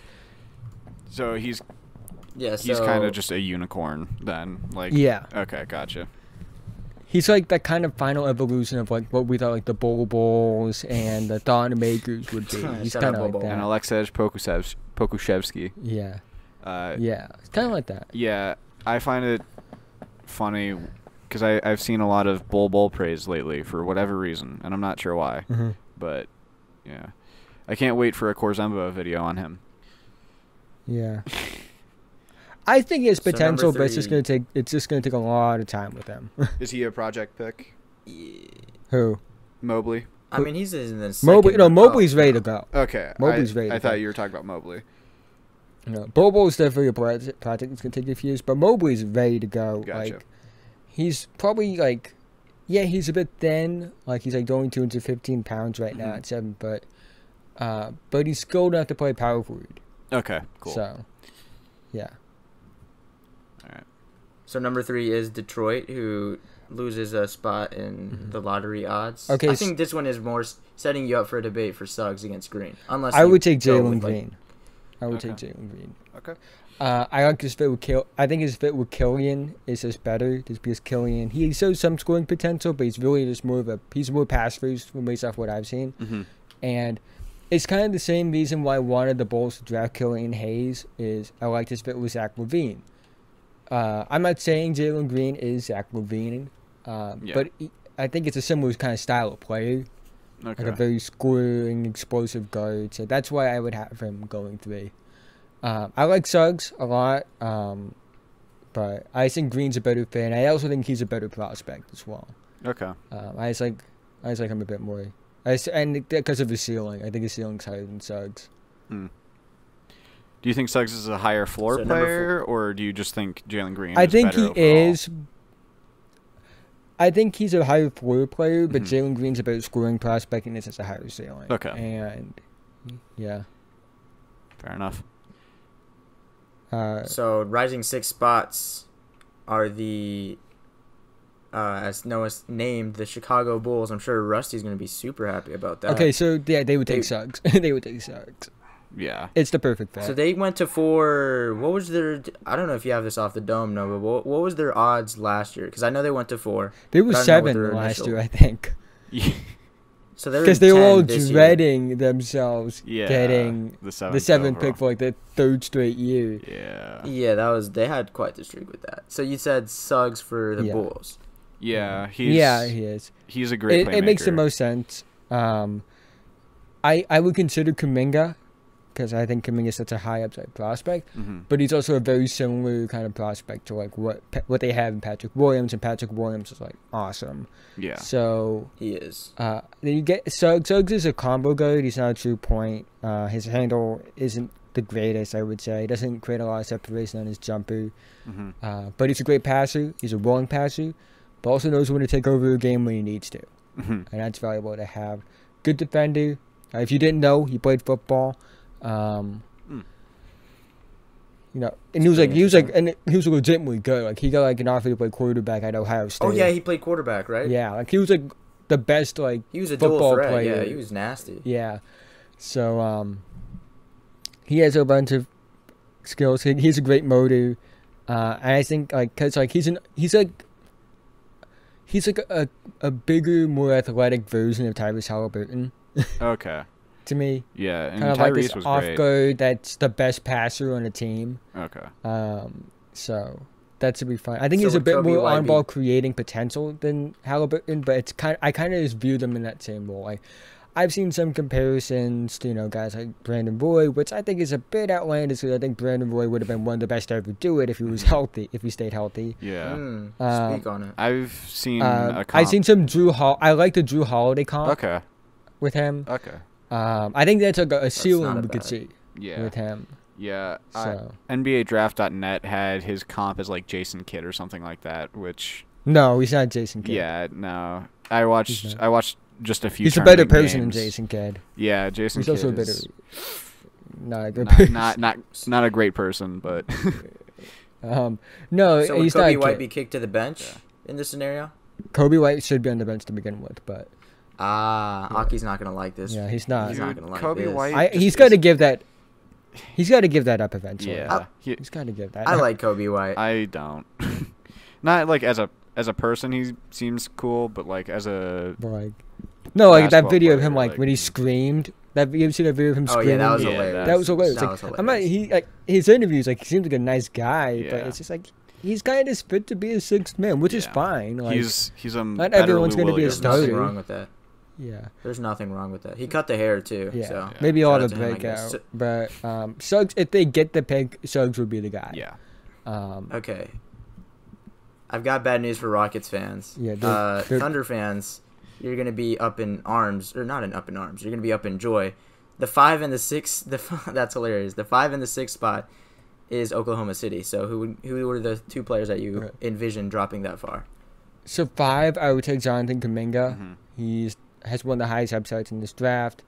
So he's Yeah, he's kind of just a unicorn then, like. Yeah. Okay, gotcha. He's like that kind of final evolution of like what we thought like the Bulls and the Thon Makers would be. He's Shut kind up, of like Bol Bol. And that. Alexej Pokuševski. Yeah. Yeah, it's kind of like that. Yeah, I find it funny because I've seen a lot of Bol praise lately for whatever reason, and I'm not sure why. But yeah, I can't wait for a Korzemba video on him. Yeah. I think he has So potential, number but it's just gonna take a lot of time with him. Is he a project pick? Who? Mobley. I mean, he's in the second. Mobley? No, Mobley's ready to go. Okay. Mobley's ready. I thought you were talking about Mobley. No, Bobo's definitely a project that's gonna take a few years, but Mobley's ready to go. Gotcha. Like, he's probably like, yeah, he's a bit thin. Like he's like only 215 pounds right now at 7, but he's skilled enough to play power forward. Okay. Cool. So, yeah. All right. So number 3 is Detroit, who loses a spot in the lottery odds. Okay, I think this one is more setting you up for a debate for Suggs against Green. Unless I you would take go Jalen with, like, Green. I would take Jalen Green. Okay. I like his fit with I think his fit with Killian is just better, just because Killian he shows some scoring potential, but he's really just he's more pass first based off what I've seen, and it's kind of the same reason why I wanted the Bulls to draft Killian Hayes is I like his fit with Zach LaVine. I'm not saying Jalen Green is Zach LaVine, but I think it's a similar kind of style of player. Okay. Like a very scoring, explosive guard. So that's why I would have him going 3. I like Suggs a lot, but I think Green's a better fit. And I also think he's a better prospect as well. Okay. I just like him a bit more. And because of his ceiling, I think his ceiling's higher than Suggs. Do you think Suggs is a higher floor So number player, or do you just think Jalen Green? I think better he overall? is. I think he's a higher floor player, but Jalen Green's a better scoring prospect, and this is a higher ceiling. Okay. And yeah. Fair enough. So rising 6 spots are the as Noah named the Chicago Bulls. I'm sure Rusty's going to be super happy about that. Okay, so yeah, they would take Suggs. They would take Suggs. Yeah. It's the perfect fit. So they went to 4. What was their? I don't know if you have this off the dome, no, but what was their odds last year? Because I know they went to 4. They were but I don't know what 7 their last initial- year, I think. So they're because they were all 10 this year. dreading themselves Yeah, getting the the seventh overall. pick for like the third straight year. Yeah. Yeah, they had quite the streak with that. So you said Suggs for the Yeah. Bulls. Yeah, He is. He's a great playmaker. It makes the most sense. I would consider Kuminga, because I think Kuminga is such a high upside prospect, but he's also a very similar kind of prospect to like what they have in Patrick Williams, and Patrick Williams is like awesome. Yeah. So He is. then you get Suggs. Suggs is a combo guard. He's not a true point. His handle isn't the greatest, I would say. He doesn't create a lot of separation on his jumper, but he's a great passer. He's a willing passer, but also knows when to take over a game when he needs to, and that's valuable to have. Good defender. If you didn't know, he played football. You know, and he was legitimately good. Like he got like an offer to play quarterback at Ohio State. Oh yeah, he played quarterback, right? Yeah, like he was like the best like He was a football dual threat. player. Yeah, he was nasty. Yeah, so he has a bunch of skills. He's a great motor, and I think like cause like he's like a bigger, more athletic version of Tyrese Halliburton. Okay. To me, Yeah, and kind of like Tyrese this was off great. guard that's the best passer on the team. Okay. So that should be fun. I think So he's a would bit Kobe more White on be- ball creating potential than Halliburton, but it's I kind of just view them in that same role. Like I've seen some comparisons to guys like Brandon Roy, which I think is a bit outlandish. Because I think Brandon Roy would have been one of the best to ever do it if he was healthy, if he stayed healthy. Yeah. Speak on it. I've seen I've seen some Drew Hall. I like the Drew Holiday comp Okay. with him. Okay. I think that's like a ceiling not we could bad. see Yeah. with him. Yeah. So NBADraft.net had his comp as like Jason Kidd or something like that, which no, he's not Jason Kidd. yeah, no. I watched just a few He's a better tournament person games. than Jason Kidd. Yeah, Jason He's Kidd also a better. is Not a good person. not a great person, but So No, would he's Kobe not. White be kicked to the bench in this scenario? Kobe White should be on the bench to begin with, but Aki's not gonna like this. yeah, he's not. He's not gonna like Kobe this. White He's got to give that. He's got to give that up eventually. yeah. He's got to give that. I up. like Kobe White. I don't. Not like as a person he seems cool, but like as a But, like, no, like that basketball video of player, him like like- when he screamed. That you see that video of him Oh screaming? yeah, that was Yeah, hilarious. That was hilarious. That Like, was hilarious. I'm not. He like his interviews. Like he seems like a nice guy, but Yeah. it's just like he's kind of fit to be a sixth man, which is Yeah. fine. Like he's a not better everyone's Lou gonna be a Williams. There's nothing starter. wrong with that. yeah. There's nothing wrong with that. He cut the hair too. Yeah, So maybe shout I'll out have a to him, I guess. breakout. But Suggs, if they get the pick, Suggs would be the guy. Yeah. Okay. I've got bad news for Rockets fans. Yeah, they're- Thunder fans, you're gonna be up in arms, or not in up in arms. You're gonna be up in joy. The 5 and the 6. That's hilarious. The 5 and the 6 spot is Oklahoma City. So who were the two players that you Right. envision dropping that far? So 5, I would take Jonathan Kuminga. Mhm. He's has one of the highest upsides in this draft.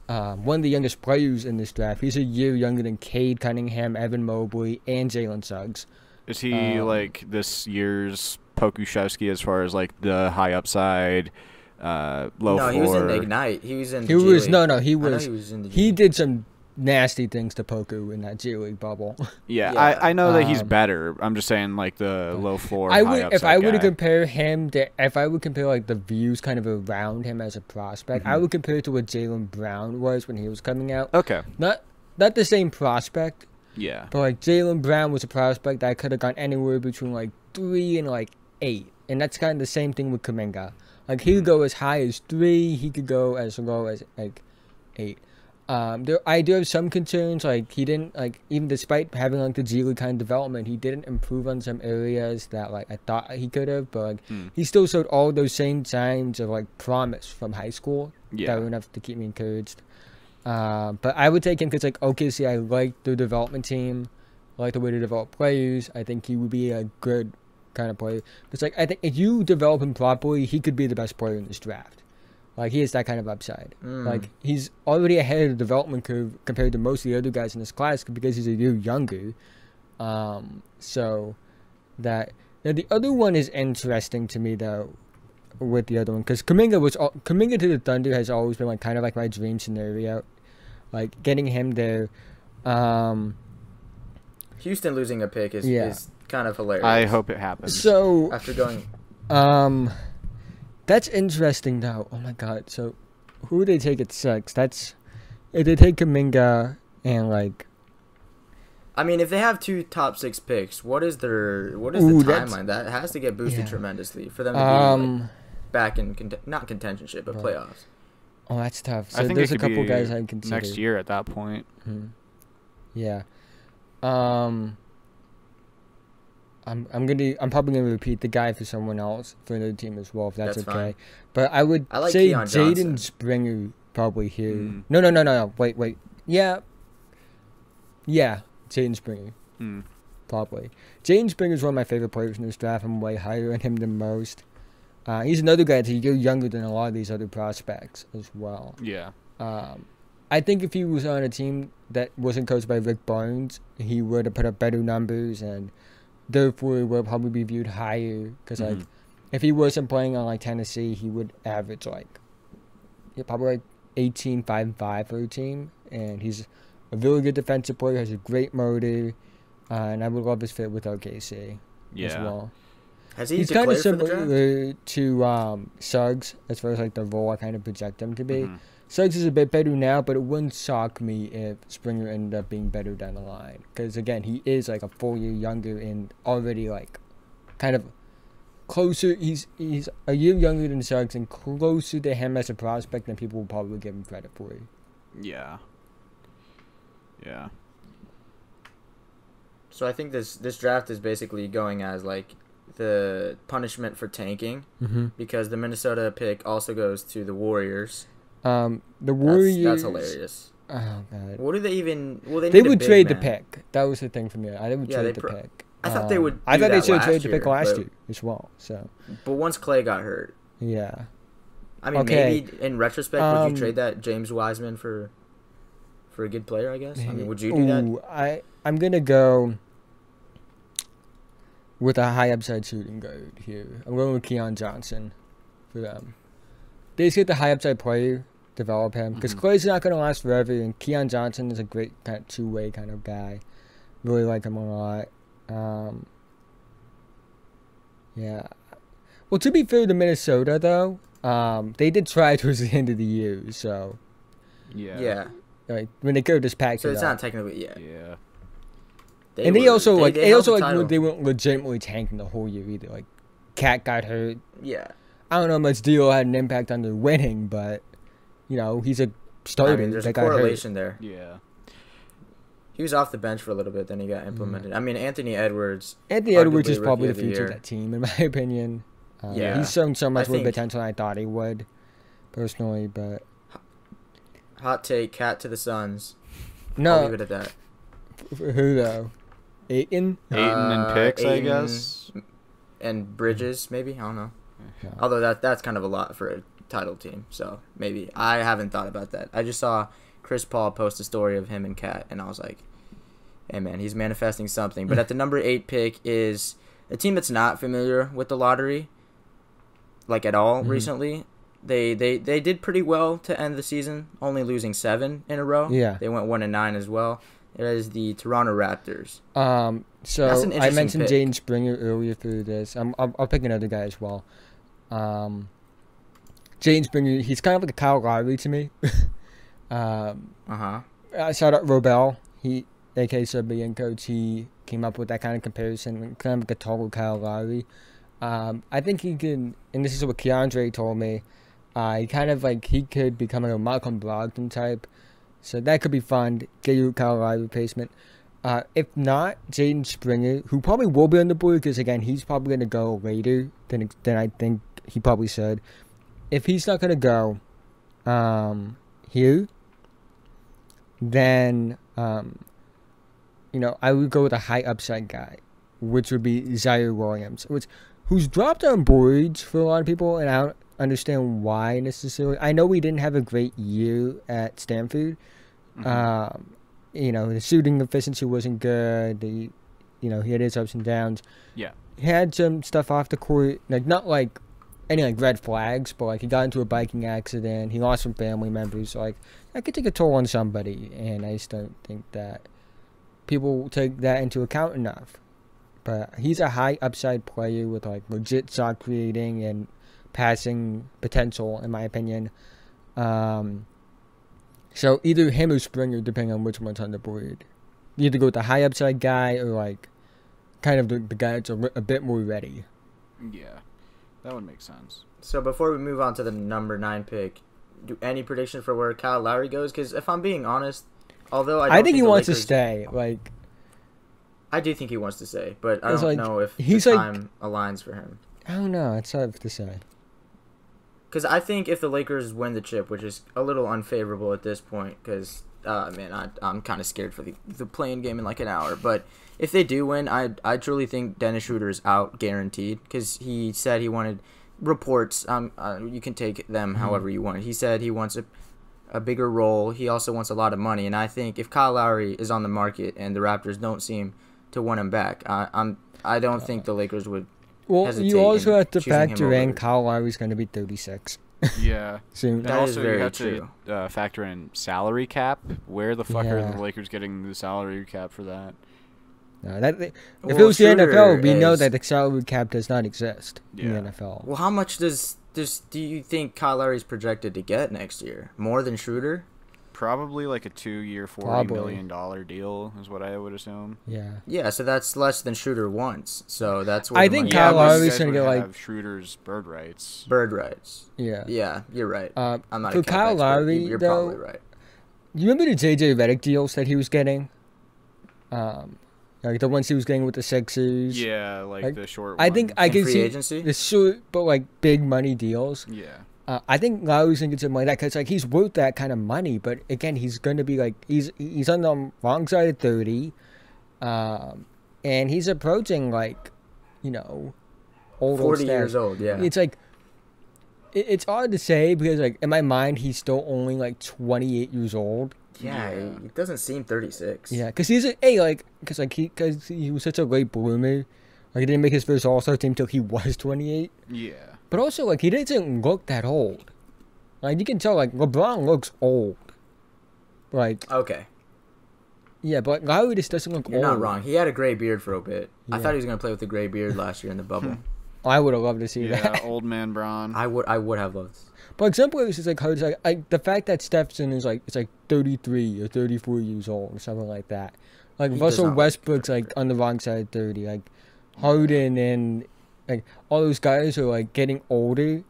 One of the youngest players in this draft. He's a year younger than Cade Cunningham, Evan Mobley, and Jalen Suggs. Is he like this year's Pokuševski as far as like the high upside, low floor? No, he was in the Ignite. He was in. He the G was League. he I know was. he was in the G He League. did some nasty things to Poku in that G League bubble. Yeah, Yeah. I know that he's Um, better. I'm just saying like the low floor. I high would if upside I were to guy. compare him to if I would compare like the views kind of around him as a prospect, I Mhm. would compare it to what Jaylen Brown was when he was coming out. Okay. Not the same prospect, Yeah. but like Jaylen Brown was a prospect that could have gone anywhere between like 3 and like 8, and that's kind of the same thing with Kuminga. Like he could go as high as 3, he could go as low as like 8. I do have some concerns. Like he didn't like even despite having like the G League kind of development, he didn't improve on some areas that like I thought he could have. But like he still showed all those same signs of like promise from high school. Yeah. That were enough to keep me encouraged. But I would take him because like OKC, I like the development team, I like the way to develop players. I think he would be a good kind of player. Because like I think if you develop him properly, he could be the best player in this draft. Like he has that kind of upside. Like he's already ahead of the development curve compared to most of the other guys in this class because he's a year younger. So that now the other one is interesting to me though. With the other one, because Kuminga to the Thunder has always been like kind of like my dream scenario, like getting him there. Houston losing a pick is kind of hilarious. I hope it happens. So After going, that's interesting though. Oh my god. So who would they take at 6? That's if they take Kuminga and like. I mean, if they have 2 top 6 picks, what is the timeline? That has to get boosted tremendously for them to be like, back in not contentionship, but playoffs. Oh, that's tough. So I think there's it a could couple be guys I consider next year at that point. Yeah. I'm probably gonna repeat the guy for someone else for another team as well if that's okay. Fine. But I would like say Keon Jaden Johnson. Springer probably here. No. Wait. Yeah, Jaden Springer. Probably. Jaden Springer is one of my favorite players in this draft. I'm way higher on him than most. He's another guy that's younger than a lot of these other prospects as well. Yeah. I think if he was on a team that wasn't coached by Rick Barnes, he would have put up better numbers and therefore would probably be viewed higher. Because like, if he wasn't playing on like Tennessee, he would average probably like 18, 5, and 5 for a team. And he's a really good defensive player, has a great motor, and I would love his fit with OKC as well. He's kind of similar to Suggs as far as like the role I kind of project him to be. Suggs is a bit better now, but it wouldn't shock me if Springer ended up being better down the line. Because again, he is like a full year younger and already like kind of closer. He's a year younger than Suggs and closer to him as a prospect than people will probably give him credit for. Yeah. So I think this draft is basically going as like the punishment for tanking because the Minnesota pick also goes to the Warriors. The Warriors. That's hilarious. Oh god. What do they even? Well, they would trade the pick. That was the thing for me. They would trade the pick. I thought they would. I thought they should trade the pick last year as well. So. But once Clay got hurt. Yeah. I mean, maybe in retrospect, would you trade that James Wiseman for a good player? I guess. I mean, would you do that? I'm gonna go with a high upside shooting guard here. I'm going with Keon Johnson for them. They just get the high upside player, develop him. Because Clay's not going to last forever, and Keon Johnson is a great kind of two-way kind of guy. Really like him a lot. Yeah. Well, to be fair to Minnesota, though, they did try towards the end of the year, so. Yeah. Like, when they could have just packed it up. So it's not technically, Yeah. They also weren't legitimately tanking the whole year either. Like, Cat got hurt. Yeah. I don't know how much D'Lo had an impact on their winning, but he's a starter. I mean, there's a correlation there. Yeah. He was off the bench for a little bit, then he got implemented. I mean, Anthony Edwards. Anthony Edwards is probably the future of that team, in my opinion. He's shown so much more potential than I thought he would, personally. But hot take: Cat to the Suns. No, I'll leave it at that. Who though? Ayton and picks, I guess, and Bridges, maybe. I don't know. Yeah. Although that's kind of a lot for a title team, so maybe I haven't thought about that. I just saw Chris Paul post a story of him and Cat, and I was like, "Hey man, he's manifesting something." But at the number 8 pick is a team that's not familiar with the lottery, like at all. Recently, they did pretty well to end the season, only losing 7 in a row. Yeah, they went 1-9 as well. It is the Toronto Raptors. So I mentioned Jayden Springer earlier through this. I'll pick another guy as well. Jayden Springer, he's kind of like a Kyle Lowry to me. Shout out Robel. A.K.A. Serbian coach, he came up with that kind of comparison, kind of like a taller Kyle Lowry. I think he can, and this is what Keandre told me, he could become a Malcolm Brogdon type. So that could be fun. Get your Kyle Lowry replacement. If not, Jayden Springer, who probably will be on the board because, again, he's probably going to go later than I think he probably should. If he's not going to go here, then, I would go with a high upside guy, which would be Zaire Williams, who's dropped on boards for a lot of people, and I don't understand why necessarily. I know we didn't have a great year at Stanford. The shooting efficiency wasn't good. He had his ups and downs. Yeah. He had some stuff off the court, not like any red flags, but he got into a biking accident. He lost some family members. So that could take a toll on somebody, and I just don't think that people take that into account enough. But he's a high upside player with legit shot creating and passing potential, in my opinion. So either him or Springer, depending on which one's on the board. You either go with the high upside guy or like kind of the guy that's a bit more ready. Yeah, that would make sense. So before we move on to the number 9 pick, do any prediction for where Kyle Lowry goes? Because if I'm being honest, although I think he the wants to Lakers, stay. Like, I do think he wants to stay, but I It's don't like- know if he's the like- time aligns for him. I don't know. It's hard to say. Because I think if the Lakers win the chip, which is a little unfavorable at this point, because I'm kind of scared for the playing game in like an hour. But if they do win, I truly think Dennis Schroeder is out guaranteed, because he said he wanted reports. You can take them however you want. He said he wants a bigger role. He also wants a lot of money, and I think if Kyle Lowry is on the market and the Raptors don't seem to want him back, I don't think the Lakers would. Well, hesitate you also in have to choosing him factor in over- Kyle Lowry's going to be 36 Yeah. soon. And That is also very you have true. to factor in salary cap. Where the fuck are Yeah. the Lakers getting the salary cap for that? No, if it Well, was the Schroeder NFL, we know is- that the salary cap does not exist in Yeah. the NFL. Well, how much do you think Kyle Lowry's projected to get next year? More than Schroeder? Probably like a 2-year, $40 Probably. million deal is what I would assume. Yeah. Yeah, so that's less than Schroeder wants. So that's what I the think money Kyle is. but you Lowry's guys gonna would get, like- have Schroeder's bird rights. Bird rights. Yeah. Yeah, you're right. I'm not for a cap Kyle expert. Lowry, You're though, probably right. you remember the JJ Redick deals that he was getting? Like the ones he was getting with the Sixers. Yeah, like Like, the short I think ones. I In can free see agency? the short, but like big money deals. Yeah. I think Lowry's gonna get something like that because like he's worth that kind of money. But again, he's gonna be like he's on the wrong side of 30, and he's approaching like, old 40 stats. years old, yeah. It's like it's hard to say because like in my mind he's still only like 28 years old. Yeah, Yeah. it doesn't seem 36. Yeah, because he was such a late bloomer. Like he didn't make his first All-Star team till he was 28. Yeah. But also like he doesn't look that old. Like you can tell like LeBron looks old. Like Okay, yeah, but Lowry just doesn't look you're old. not wrong. He had a gray beard for a bit. I Yeah. thought he was going to play with a gray beard last year in the bubble. I would have loved to see Yeah, that. old man Braun. I would have loved. But some players is like hard. It's like the fact that Stephen is like 33 or 34 years old or something like that. Like He does Russell not look Westbrook's like on the wrong side of 30. Like Harden and like all those guys are like getting older.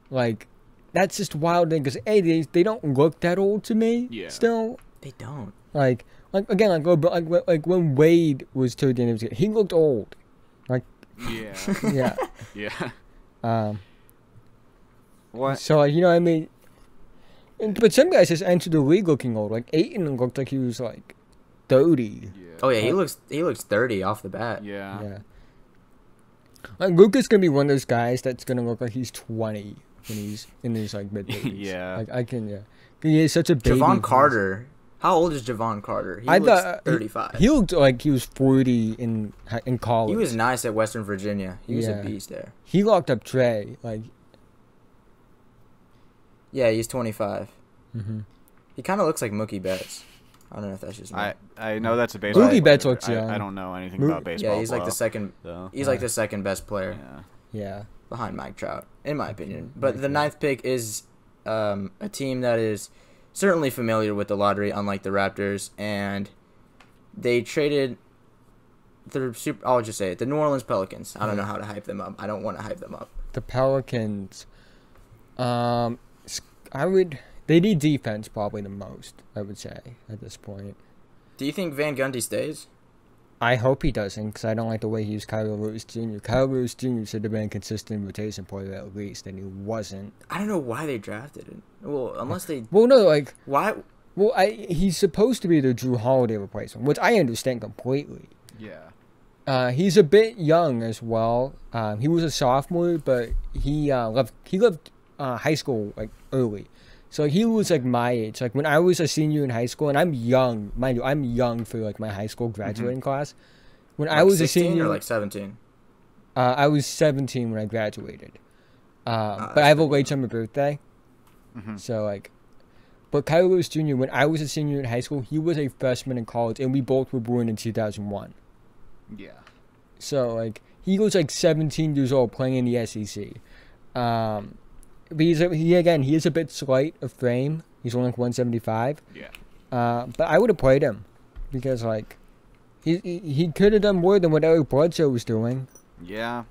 Like that's just wild thing because they don't look that old to me. Yeah. Still They don't. like again like when Wade was 30 he looked old. Like Yeah. yeah. Yeah. What? So like, you know what I mean. But some guys just entered the league looking old. Like Ayton looked like he was like 30. Yeah. Oh yeah, he looks 30 off the bat. Yeah. Yeah. Like Luka's gonna be one of those guys that's gonna look like he's 20 when he's in his like mid 30s. Yeah. Like I can 'Cause he is such a baby. Javon face. Carter. How old is Javon Carter? He I looks thought 35. He looked like he was 40 in college. He was nice at Western Virginia. He was Yeah. a beast there. He locked up Trey. Like. Yeah, he's 25. Mm-hmm. He kind of looks like Mookie Betts. I don't know if that's just me. I know that's a baseball. Mookie Betts player. looks young. I don't know anything Mo- about baseball. Yeah, he's like the well, second. so. He's like the second best player Yeah. Yeah. behind Mike Trout, in my opinion. But the 9th pick is a team that is certainly familiar with the lottery, unlike the Raptors, and they traded I'll just say it, the New Orleans Pelicans. I don't know how to hype them up. I don't want to hype them up. The Pelicans. They need defense probably the most, I would say, at this point. Do you think Van Gundy stays? I hope he doesn't, because I don't like the way he used Kyle Lewis Jr. Kyle Lewis Jr. should have been a consistent rotation player at least, and he wasn't. I don't know why they drafted him. Well, unless they... Well, no, like, Why? well, he's supposed to be the Drew Holiday replacement, which I understand completely. Yeah. He's a bit young as well. He was a sophomore, but he left high school like early. So he was like my age. Like when I was a senior in high school, and I'm young, mind you, I'm young for like my high school graduating class. When I Like was a 16 senior, or like 17? I was 17 when I graduated. But that's I have a pretty late summer birthday, Mhm. so like. But Kyle Lewis Jr. When I was a senior in high school, he was a freshman in college, and we both were born in 2001. Yeah. So like he was like 17 years old playing in the SEC. but he is a bit slight of frame. He's only like 175. Yeah. But I would have played him because like he could have done more than what Eric Bledsoe was doing. Yeah.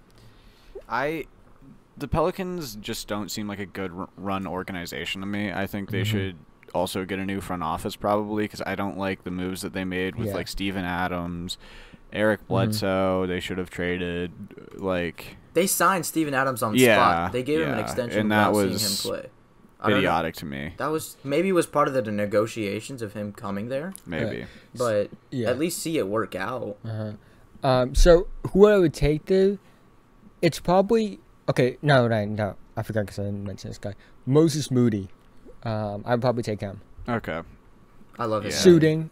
The Pelicans just don't seem like a good run organization to me. I think they should also get a new front office probably because I don't like the moves that they made with like Steven Adams, Eric Bledsoe. They should have traded like they signed Steven Adams on the spot. They gave him an extension and that without was seeing him play. Idiotic to me. That was maybe was part of the negotiations of him coming there. Maybe, but at least see it work out. So who I would take there? It's probably okay. No, I forgot because I didn't mention this guy, Moses Moody. I'd probably take him. Okay. I love his shooting.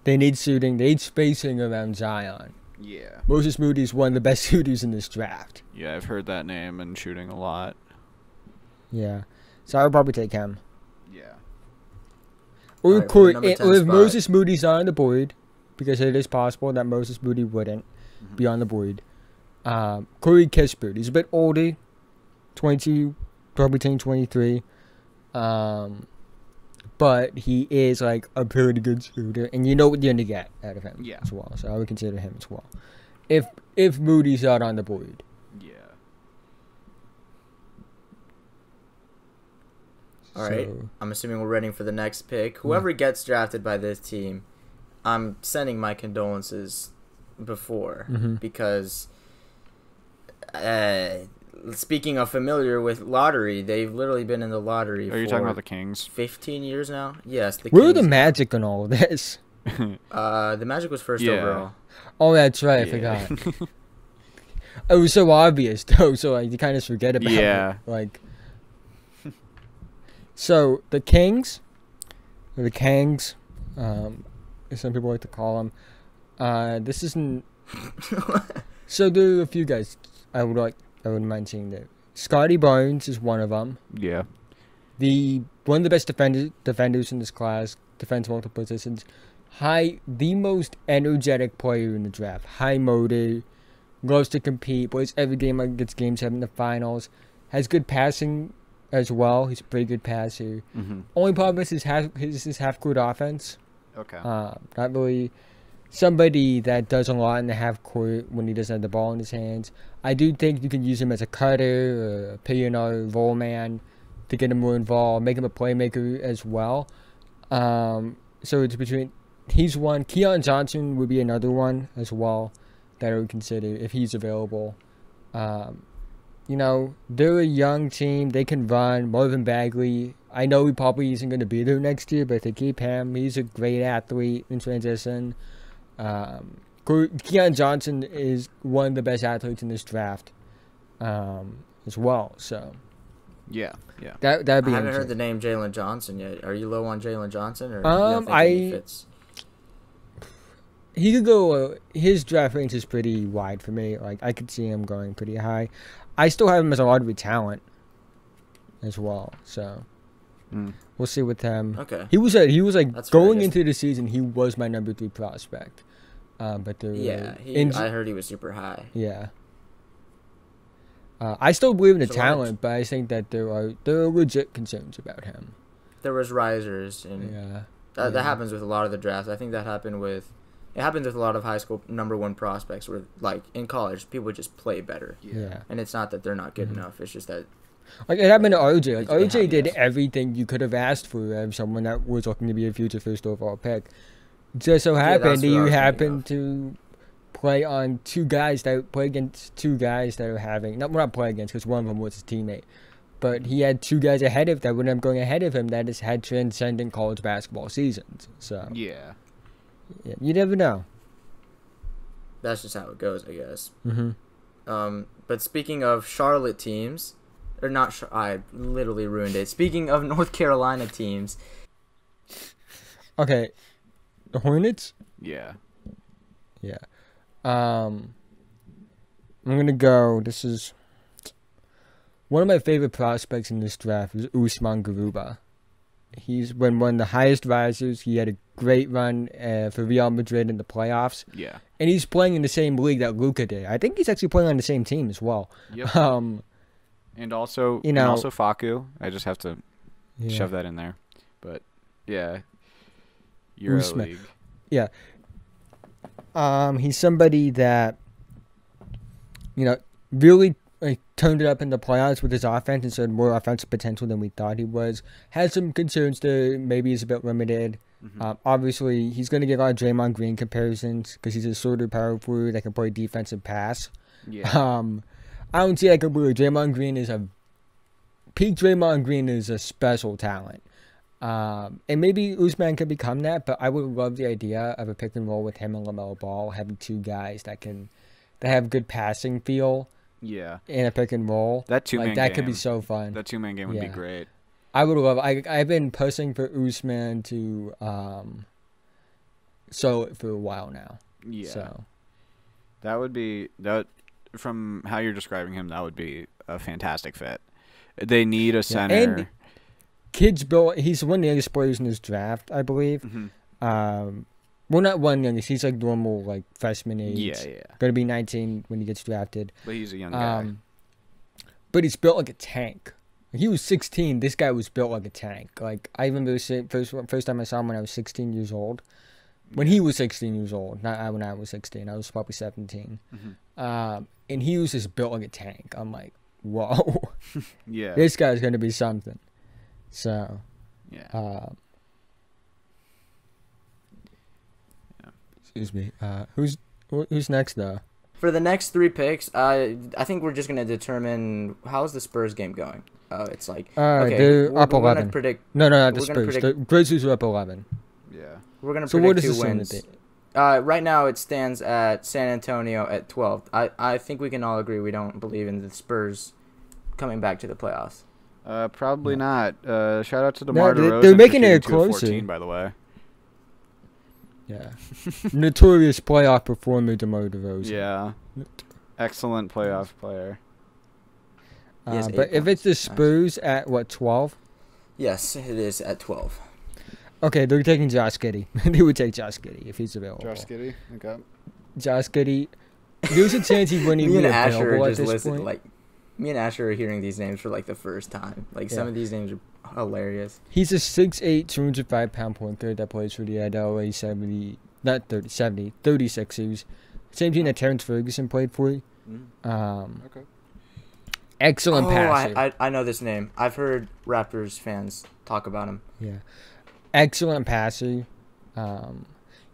They need shooting. They need spacing around Zion. Yeah. Moses Moody is one of the best shooters in this draft. Yeah, I've heard that name and shooting a lot. Yeah. So I would probably take him. Yeah. Or if Moses Moody's on the board, because it is possible that Moses Moody wouldn't be on the board. Corey Kispert. He's a bit older. 22, probably turning 23. But he is like a pretty good shooter, and you know what you're gonna get out of him as well. So I would consider him as well. If Moody's out on the board. Yeah. All right. I'm assuming we're ready for the next pick. Whoever gets drafted by this team, I'm sending my condolences before because speaking of familiar with lottery, they've literally been in the lottery Are you talking about the Kings? 15 years now? Yes, the Where Kings. are the Magic in all of this? The Magic was first overall. Oh, that's right. I forgot. It was so obvious, though, so like, you kind of forget about it. Like, so, the Kings, or the Kangs, as some people like to call them, this isn't... So, there are a few guys I wouldn't mind seeing there. Scotty Barnes is one of them. Yeah. One of the best defenders in this class, defends multiple positions. The most energetic player in the draft. High motor, loves to compete, plays every game like gets game 7 in the finals. Has good passing as well. He's a pretty good passer. Only problem is his half-court offense. Okay. Not really somebody that does a lot in the half-court when he doesn't have the ball in his hands. I do think you can use him as a cutter, or a P&R roll man to get him more involved, make him a playmaker as well. So it's between... He's one. Keon Johnson would be another one as well that I would consider if he's available. You know, they're a young team. They can run. Marvin Bagley, I know he probably isn't going to be there next year, but if they keep him, he's a great athlete in transition. Keon Johnson is one of the best athletes in this draft as well. So, yeah. That'd be. I haven't heard the name Jalen Johnson yet. Are you low on Jalen Johnson, or do you think he fits? He could go. His draft range is pretty wide for me. Like I could see him going pretty high. I still have him as a lottery talent as well. So we'll see with him. Okay. He was like That's going fair, into the season. He was my number 3 prospect. But I heard he was super high. Yeah. I still believe in the talent, but I think that there are legit concerns about him. There was risers, and that happens with a lot of the drafts. I think that happens with a lot of high school number 1 prospects, where like in college people just play better. Yeah. And it's not that they're not good enough. It's just that. Like it happened to RJ. Like RJ did everything you could have asked for of someone that was looking to be a future first overall pick. Just so happened that you happened to play on 2 guys that play against 2 guys that are having not play against because one of them was his teammate, but he had 2 guys ahead of that would end up going ahead of him that has had transcendent college basketball seasons. So yeah, you never know. That's just how it goes, I guess. But speaking of Charlotte teams, or not, I literally ruined it. Speaking of North Carolina teams. Okay, the Hornets. Yeah. I'm gonna go. This is one of my favorite prospects in this draft. Is Usman Garuba. He's been one of the highest risers. He had a great run for Real Madrid in the playoffs. Yeah. And he's playing in the same league that Luka did. I think he's actually playing on the same team as well. Yep. And also, You know- Facu. I just have to Yeah. shove that in there. But yeah, Euro Usman. League. Yeah. He's somebody that, really like turned it up in the playoffs with his offense and showed more offensive potential than we thought he was. Has some concerns that maybe he's a bit limited. Obviously, he's going to get a lot of Draymond Green comparisons because he's a shorter power forward that can play defensive pass. Yeah. I don't see that completely. Peak Draymond Green is a special talent. And maybe Usman could become that, but I would love the idea of a pick and roll with him and LaMelo Ball, having two guys that have good passing feel Yeah. in a pick and roll. That two-man that could be game. so fun. That 2-man game would be Yeah. great. I would love. I've been pushing for Usman to sell it for a while now. Yeah. So That would be that. From how you're describing him, that would be a fantastic fit. They need a center. and kids built. He's one of the youngest players in his draft, I believe. Well, not one youngest. He's like normal, like freshman age. Yeah. Going to be 19 when he gets drafted. But he's a young guy. But he's built like a tank. He was 16. This guy was built like a tank. Like I remember first time I saw him when I was 16 years old. When he was 16 years old, not when I was 16. I was probably 17. And he was just built like a tank. I'm like, whoa. Yeah. This guy's going to be something. So, Yeah. Excuse me. Who's next though? For the next 3 picks, I think we're just gonna determine how's the Spurs game going. It's like they're up we're 11. gonna predict. No, not the we're gonna Spurs. The predict- Grizzlies are up 11. Yeah. We're gonna So what predict is the who standard wins. date? Right now it stands at San Antonio at 12. I think we can all agree we don't believe in the Spurs coming back to the playoffs. Probably not. Shout out to No, DeMar they're DeRozan making for it shooting 2 of closer. 14, by the way. Yeah. Notorious playoff performer DeMar DeRozan. Yeah. Excellent playoff player. He has 8 But if it's the points. Spurs at what 12? Yes, it is at 12. Okay, they're taking Josh Giddey. They would take Josh Giddey if he's available. Josh Giddey. Okay. Josh Giddey. There's a chance he wouldn't Me even and be Asher available are at just this listening. point. Like, me and Asher are hearing these names for like the first time. Like some Yeah. of these names are hilarious. He's a 6'8", 205-pound point guard that plays for the LA 36ers. Same team that Terrence Ferguson played for. Okay. Excellent passer. I know this name. I've heard Raptors fans talk about him. Yeah. Excellent passer.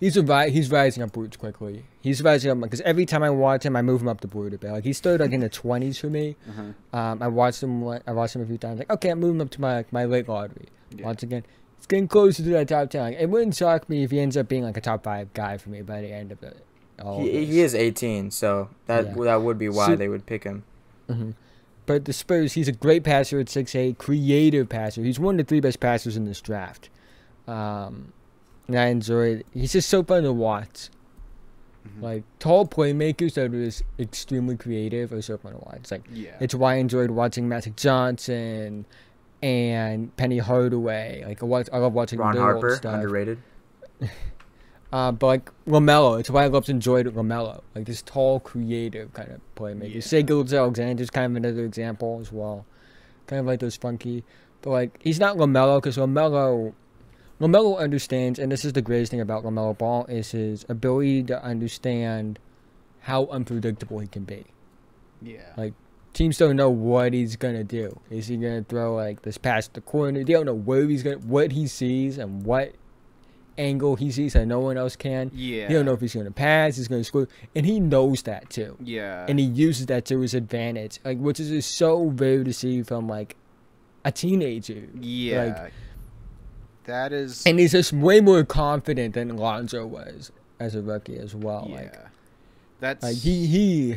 He's rising upwards quickly. He's rising up because every time I watch him, I move him up the board a bit. Like he started like in the 20s for me. I watched him a few times. Like okay, I'm moving up to my late lottery. Yeah. Once again, it's getting closer to that top 10. Like, it wouldn't shock me if he ends up being like a top 5 guy for me by the end of it. He is 18, so that would be why they would pick him. But the Spurs, he's a great passer at 6'8", creative passer. He's one of the 3 best passers in this draft. And I enjoy it. He's just so fun to watch. Like, tall playmakers that are just extremely creative are so fun to watch. It's why I enjoyed watching Magic Johnson and Penny Hardaway. Like, I love watching Ron their old Harper, stuff. underrated. But like LaMelo, it's why I loved enjoyed LaMelo. Like this tall, creative kind of playmaker. Yeah. Shai Gilgeous-Alexander's kind of another example as well. Kind of like those funky, but like he's not LaMelo because LaMelo understands, and this is the greatest thing about LaMelo Ball is his ability to understand how unpredictable he can be. Yeah. Like teams don't know what he's gonna do. Is he gonna throw like this past the corner? They don't know what he sees and what angle he sees that no one else can. Yeah. You don't know if he's going to pass, he's going to score, and he knows that too. Yeah. And he uses that to his advantage, like which is just so rare to see from like a teenager. Yeah. Like, that is. and he's just way more confident than Lonzo was as a rookie as well. Yeah. Like That's. Like he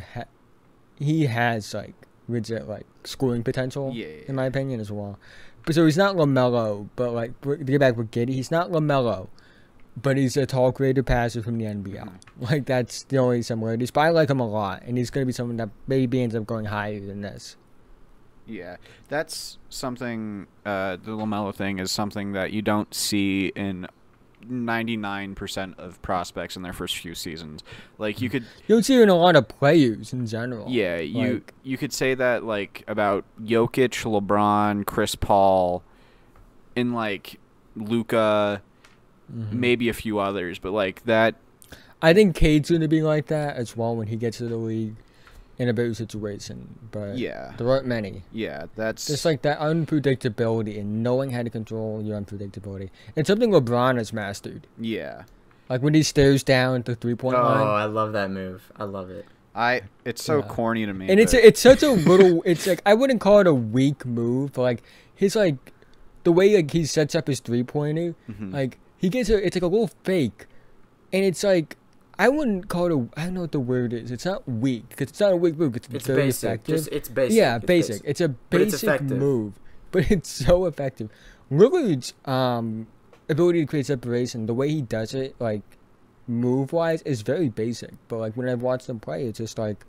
has like legit like scoring potential. Yeah. In my opinion as well. But so he's not LaMelo, but like to get back with Giddey, he's not LaMelo. But he's a tall, creative passer from the NBL. Like, that's the only similarities. But I like him a lot. And he's going to be someone that maybe ends up going higher than this. Yeah. That's something, the LaMelo thing is something that you don't see in 99% of prospects in their first few seasons. Like you could don't see it in a lot of players in general. Yeah, you could say that like about Jokic, LeBron, Chris Paul, and like Luka, maybe a few others, but like that. I think Cade's gonna be like that as well when he gets to the league in a better situation. But Yeah. there aren't many. Yeah, that's Just like that unpredictability and knowing how to control your unpredictability. It's something LeBron has mastered. yeah. Like when he stares down at the 3-point Oh, line. I love that move. I love it. It's so Yeah. corny to me. And but- it's such a little. It's like I wouldn't call it a weak move, but like his like the way like he sets up his 3-pointer, like he gets it's like a little fake, and it's like I wouldn't call it a. I don't know what the word is. It's not weak because it's not a weak move. It's very basic. effective. It's basic. Yeah, It's basic. It's a But it's basic effective. move, but it's so effective. Lillard's ability to create separation, the way he does it, like move wise, is very basic. But like when I've watched him play, it's just like,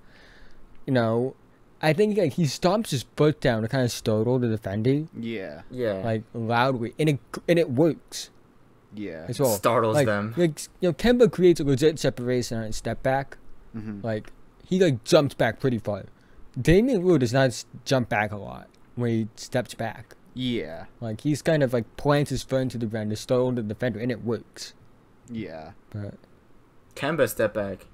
you know, I think like he stomps his foot down to kind of startle the defender, yeah. Yeah. like loudly, and it works Yeah. as well. Startles like, them. Like, you know, Kemba creates a legit separation on his step back. Like he like jumps back pretty far. Damian Lillard does not jump back a lot when he steps back. Yeah. Like he's kind of like plants his foot into the ground to startle the defender, and it works. Yeah. But Kemba step back.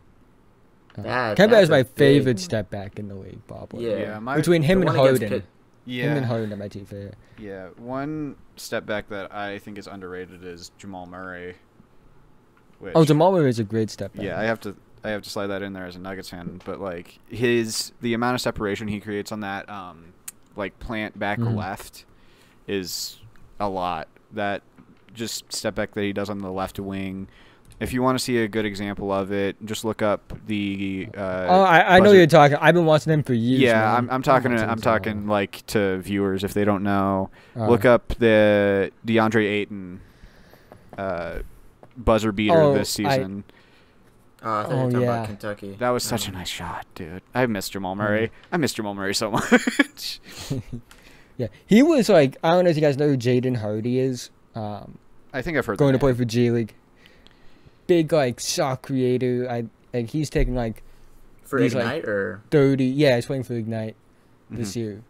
Kemba that's is my a big- favorite step back in the league, probably. Yeah. Between him The and one against Harden. Pitt- Him and Yeah. Harden are my two favorite. Yeah. One step back that I think is underrated is Jamal Murray. Which, Oh, Jamal Murray is a great step back. Yeah, I have to slide that in there as a Nuggets fan, but like the amount of separation he creates on that like plant back left is a lot. That just step back that he does on the left wing. If you want to see a good example of it, just look up the. I know buzzer- you're talking. I've been watching him for years. Yeah, man. I'm talking. watching I'm him talking like to viewers if they don't know. so- Look up the DeAndre Ayton buzzer beater this season. I thought you were talking yeah. about Kentucky. That was such a nice shot, dude. I miss Jamal Murray. I miss Jamal Murray so much. Yeah, he was like, I don't know if you guys know who Jaden Hardy is. I think I've heard Going the to play name. for G League. Big like shot creator. Like he's taking like For he's, Ignite or 30. Yeah, he's playing for Ignite this year,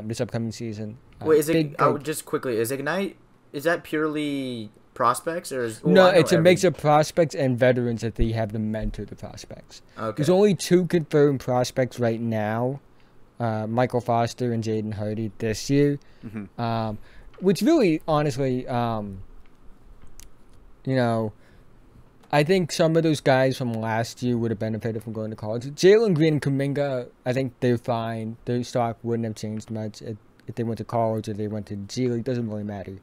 this upcoming season. wait, is it? big, Oh, like- just quickly, is Ignite? Is that purely prospects or is? no, I know it's a every- mix of prospects and veterans that they have to mentor the prospects. Okay. There's only 2 confirmed prospects right now, Michael Foster and Jaden Hardy this year, which really, honestly, you know, I think some of those guys from last year would have benefited from going to college. Jalen Green and Kuminga, I think they're fine. Their stock wouldn't have changed much if they went to college or they went to G League. Doesn't really matter.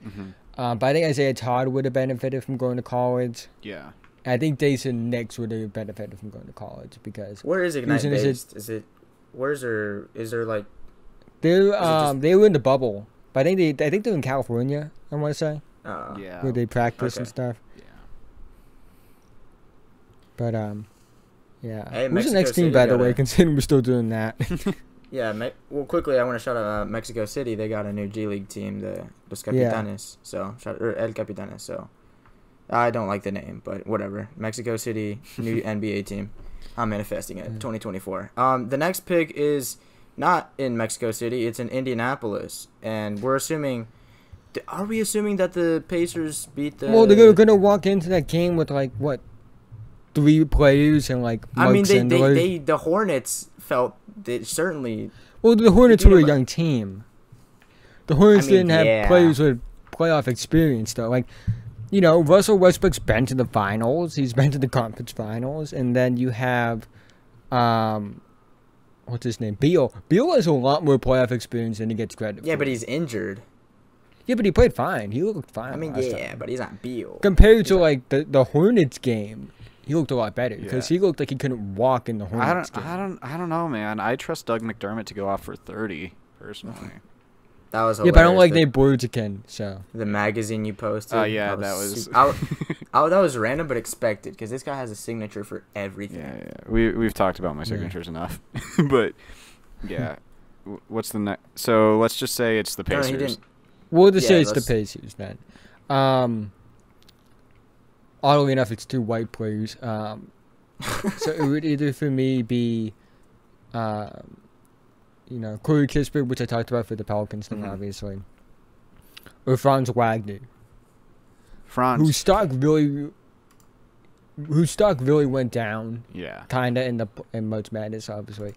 But I think Isaiah Todd would have benefited from going to college. Yeah. I think Jason Nix would have benefited from going to college because Where is Ignite Using based? Is it? Where's there? Is there like? they're just- they were in the bubble, but I think they're in California. I want to say Yeah. where they practice and okay. stuff. Yeah. But yeah. Hey, Who's Mexico the next City team, by the got way? a- Considering we're still doing that. Yeah. Well, quickly, I want to shout out Mexico City. They got a new G League team, the Los Capitanes. So or El Capitanes. So I don't like the name, but whatever. Mexico City, new NBA team. I'm manifesting it. 2024. The next pick is not in Mexico City. It's in Indianapolis, and we're assuming. Are we assuming that the Pacers beat the? Well, they're gonna walk into that game with like what, 3 players and like. I mean, Mark the Hornets felt they certainly. Well, the Hornets beat were a them, young team. The Hornets I mean, didn't have yeah. players with playoff experience though. Like, you know, Russell Westbrook's been to the finals. He's been to the conference finals, and then you have, what's his name? Beal. Beal has a lot more playoff experience than he gets credit. Yeah, for. but he's injured. Yeah, but he played fine. He looked fine. I mean, last yeah, time. but he's not Beal. Compared to like the Hornets game, he looked a lot better because Yeah. he looked like he couldn't walk in the Hornets game. I don't know, man. I trust Doug McDermott to go off for 30 personally. That was Yeah, but I don't hilarious, like the, Nate Borgican, so. the magazine you posted. Oh, yeah, that was- that was random but expected because this guy has a signature for everything. Yeah. We've talked about my signatures enough, but yeah. What's the next? So let's just say it's the No, Pacers. he didn't. We'll just Yeah, say it's the let's- Pacers then. oddly enough, it's 2 white players. So it would either for me be, Corey Kispert, which I talked about for the Pelicans thing, obviously, or Franz Wagner, whose stock really went down. Yeah. Kinda in March Madness, obviously.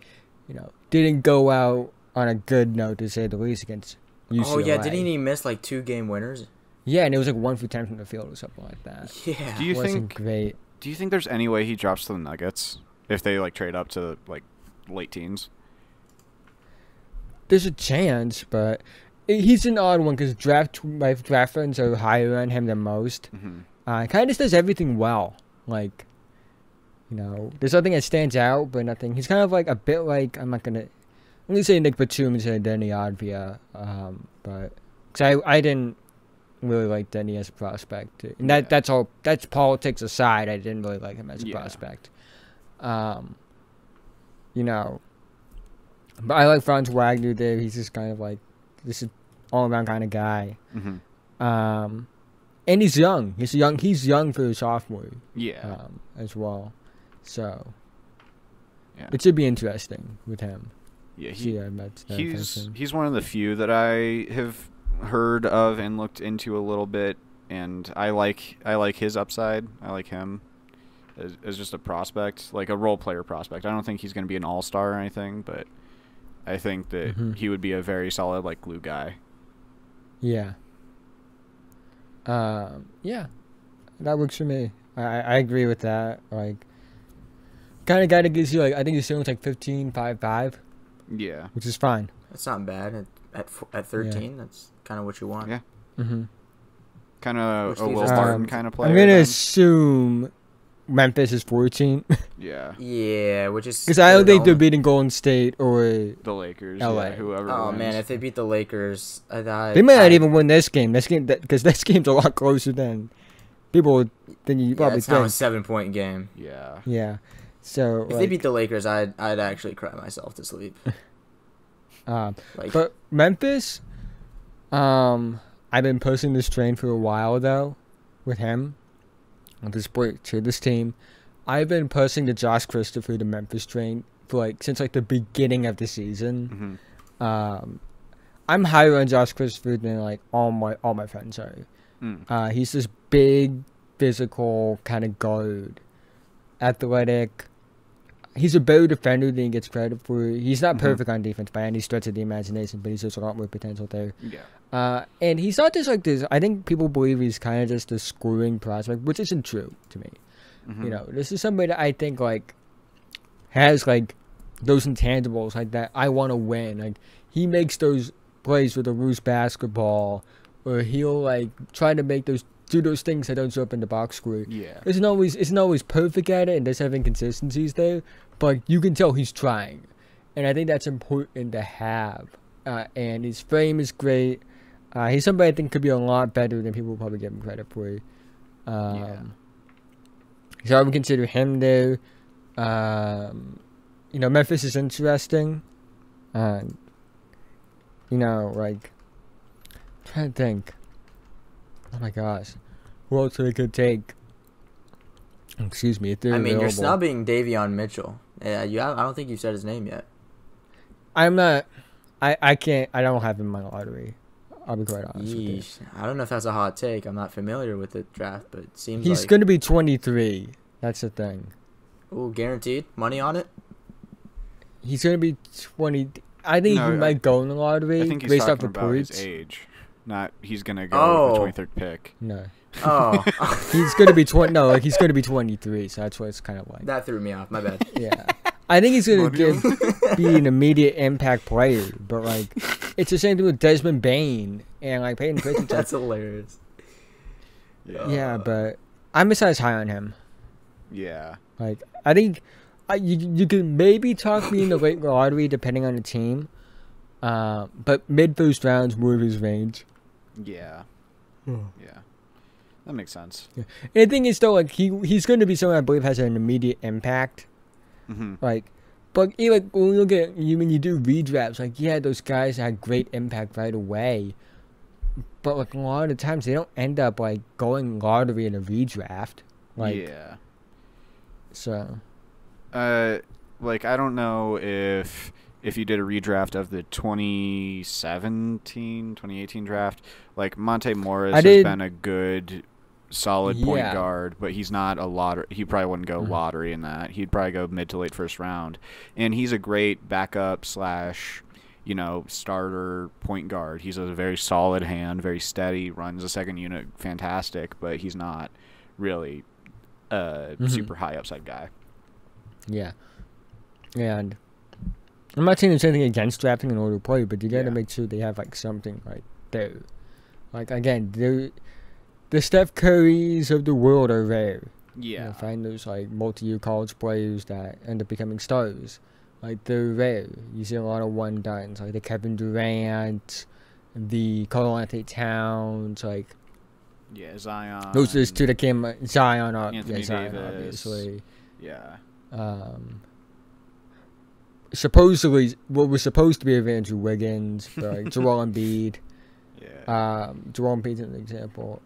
Didn't go out on a good note to say the least against UCLA. Oh yeah, didn't he miss like 2 game winners? Yeah, and it was like 1 for 10 from the field or something like that. Yeah. Wasn't great. Do you think there's any way he drops to the Nuggets if they like trade up to like late teens? There's a chance, but he's an odd one because my draft friends are higher on him than most. Kind of just does everything well. Like, there's nothing that stands out, but nothing. He's kind of like a bit like, I'm going to say Nick Batum instead of Denny Advia, but because I didn't really like Denny as a prospect, and that's all. That's politics aside. I didn't really like him as a prospect. But I like Franz Wagner there. He's just kind of like this is all around kind of guy. And he's young. He's young for a sophomore. Yeah. As well. So. Yeah. It should be interesting with him. Yeah. He's one of the few that I have heard of and looked into a little bit, and I like his upside. I like him as just a prospect, like a role player prospect. I don't think he's going to be an all-star or anything, but I think that he would be a very solid like glue guy. Yeah. Yeah, that works for me. I agree with that. Like, kind of guy that gives you like I think his ceiling's like 15, 5'5". Yeah, which is fine. That's not bad at 13. Yeah. That's kind of what you want. Yeah. Kind of a Will Barton kind of player. I'm gonna assume Memphis is 14. Yeah. Yeah, which is because I don't think they're beating Golden State or the Lakers. LA. Yeah, whoever. Oh wins. man, if they beat the Lakers, they might not even win this game. Because this game's a lot closer than people than you probably it's think. It's now a 7-point game. Yeah. Yeah. So if they beat the Lakers, I'd actually cry myself to sleep. But Memphis, I've been posting this train for a while though, with him, on this team. I've been posting the Josh Christopher to Memphis train for since the beginning of the season. I'm higher on Josh Christopher than all my friends are. He's this big, physical kind of guard, athletic. He's a better defender than he gets credit for. He's not perfect on defense by any stretch of the imagination, but he's just a lot more potential there. Yeah. And he's not just this. I think people believe he's kind of just a scoring prospect, which isn't true to me. This is somebody that I think has those intangibles that I want to win. He makes those plays with a loose basketball, or he'll try to do those things that don't show up in the box score. Yeah. Isn't always perfect at it, and does have inconsistencies there, but you can tell he's trying, and I think that's important to have. And his frame is great. He's somebody I think could be a lot better than people probably give him credit for. So I would consider him there. Memphis is interesting. Trying to think. Oh my gosh. Who else I could take? Excuse me. If they're available. You're snubbing Davion Mitchell. Yeah, I don't think you said his name yet. I'm not. I can't. I don't have him in my lottery. I'll be quite honest with you. I don't know if that's a hot take. I'm not familiar with the draft, but it seems he's going to be 23. That's the thing. Ooh, guaranteed? Money on it? He's going to be 20. I think he might go in the lottery I think he's based off talking the about points. his age. Not he's going to go with the 23rd pick. No. Oh. He's going to be 20. No, he's going to be 23, so that's what it's kind of like. That threw me off. My bad. Yeah. I think he's going to be an immediate impact player, but it's the same thing with Desmond Bain and Peyton Pritchard. That's hilarious. Yeah, but I'm besides high on him. Yeah. I think you can maybe talk me in the late lottery depending on the team, but mid first round's more of his range. Yeah. Yeah. That makes sense. Yeah. And the thing is though, he's going to be someone I believe has an immediate impact. But when you look at when you do redrafts, those guys had great impact right away, but a lot of times they don't end up going lottery in a redraft. Like, yeah. So. Like I don't know if you did a redraft of the 2018 draft, like Monte Morris has been a good, solid point guard, but he's not a lottery. He probably wouldn't go lottery in that. He'd probably go mid to late first round, and he's a great backup / starter point guard. He's a very solid hand, very steady, runs a second unit, fantastic, but he's not really a super high upside guy. Yeah. And I'm not saying there's anything against drafting an older player, but you got to make sure they have, like, something right there. Like, again, the Steph Currys of the world are rare. Yeah. You find those, like, multi-year college players that end up becoming stars. Like, they're rare. You see a lot of one-duns, like the Kevin Durant, the Karl-Anthony Towns, like... Yeah, Zion. Those are two that came... Zion, Anthony Zion, Davis. obviously. Yeah. Supposedly, what was supposed to be Andrew Wiggins, but like Joel Embiid. Yeah. Joel Embiid's an example.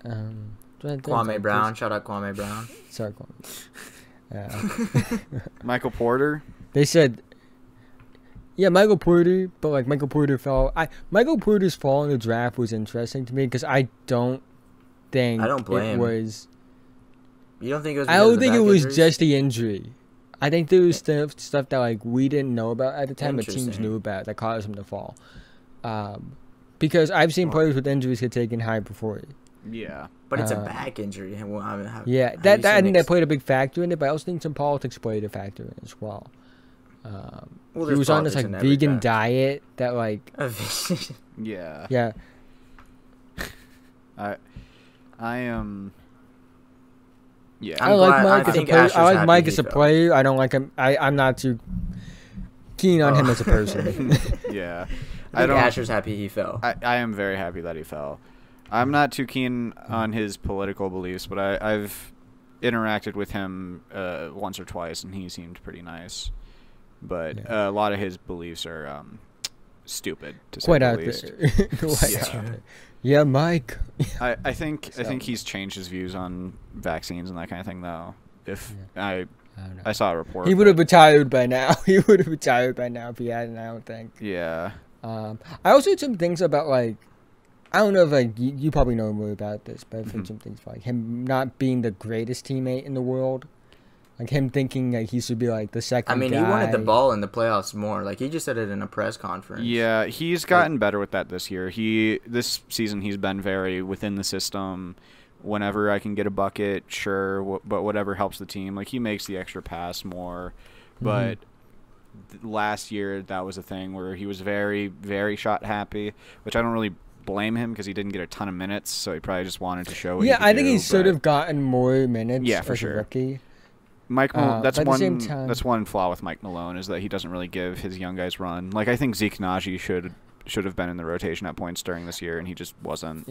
Kwame Brown. Shout out Kwame Brown. Sorry, Kwame. Michael Porter. They said, yeah, Michael Porter, but like Michael Porter fell. Michael Porter's fall in the draft was interesting to me because I don't blame him. It was. You don't think it was? I don't think it was just the injury. I think there was stuff that like we didn't know about at the time, but teams knew about that caused him to fall. Because I've seen players with injuries get taken high before. Yeah, but it's a back injury. I think that played a big factor in it, but I also think some politics played a factor in it as well. He was on this like vegan diet that like. Yeah. Yeah. I am. Yeah, I like Mike as a player. I like Mike as a player. I don't like him. I'm not too keen on him as a person. Yeah, I think Asher's happy he fell. I am very happy that he fell. I'm not too keen on his political beliefs, but I've interacted with him once or twice, and he seemed pretty nice. But a lot of his beliefs are stupid, to say the least. Yeah, Mike. I think he's changed his views on vaccines and that kind of thing, though. I saw a report. He would have retired by now. He would have retired by now if he hadn't, I don't think. Yeah. I also heard some things about, like, I don't know if, like, you probably know more about this, but I've heard some things about, like, him not being the greatest teammate in the world. Like, him thinking, like, he should be, like, the second guy. He wanted the ball in the playoffs more. Like, he just said it in a press conference. Yeah, he's gotten better with that this year. This season, he's been very within the system. Whenever I can get a bucket, sure, but whatever helps the team. Like, he makes the extra pass more. But last year, that was a thing where he was very, very shot happy, which I don't really blame him because he didn't get a ton of minutes, so he probably just wanted to show what he could I think he's sort of gotten more minutes for sure. A rookie. That's one flaw with Mike Malone is that he doesn't really give his young guys run. Like, I think Zeke Naji should have been in the rotation at points during this year, and he just wasn't.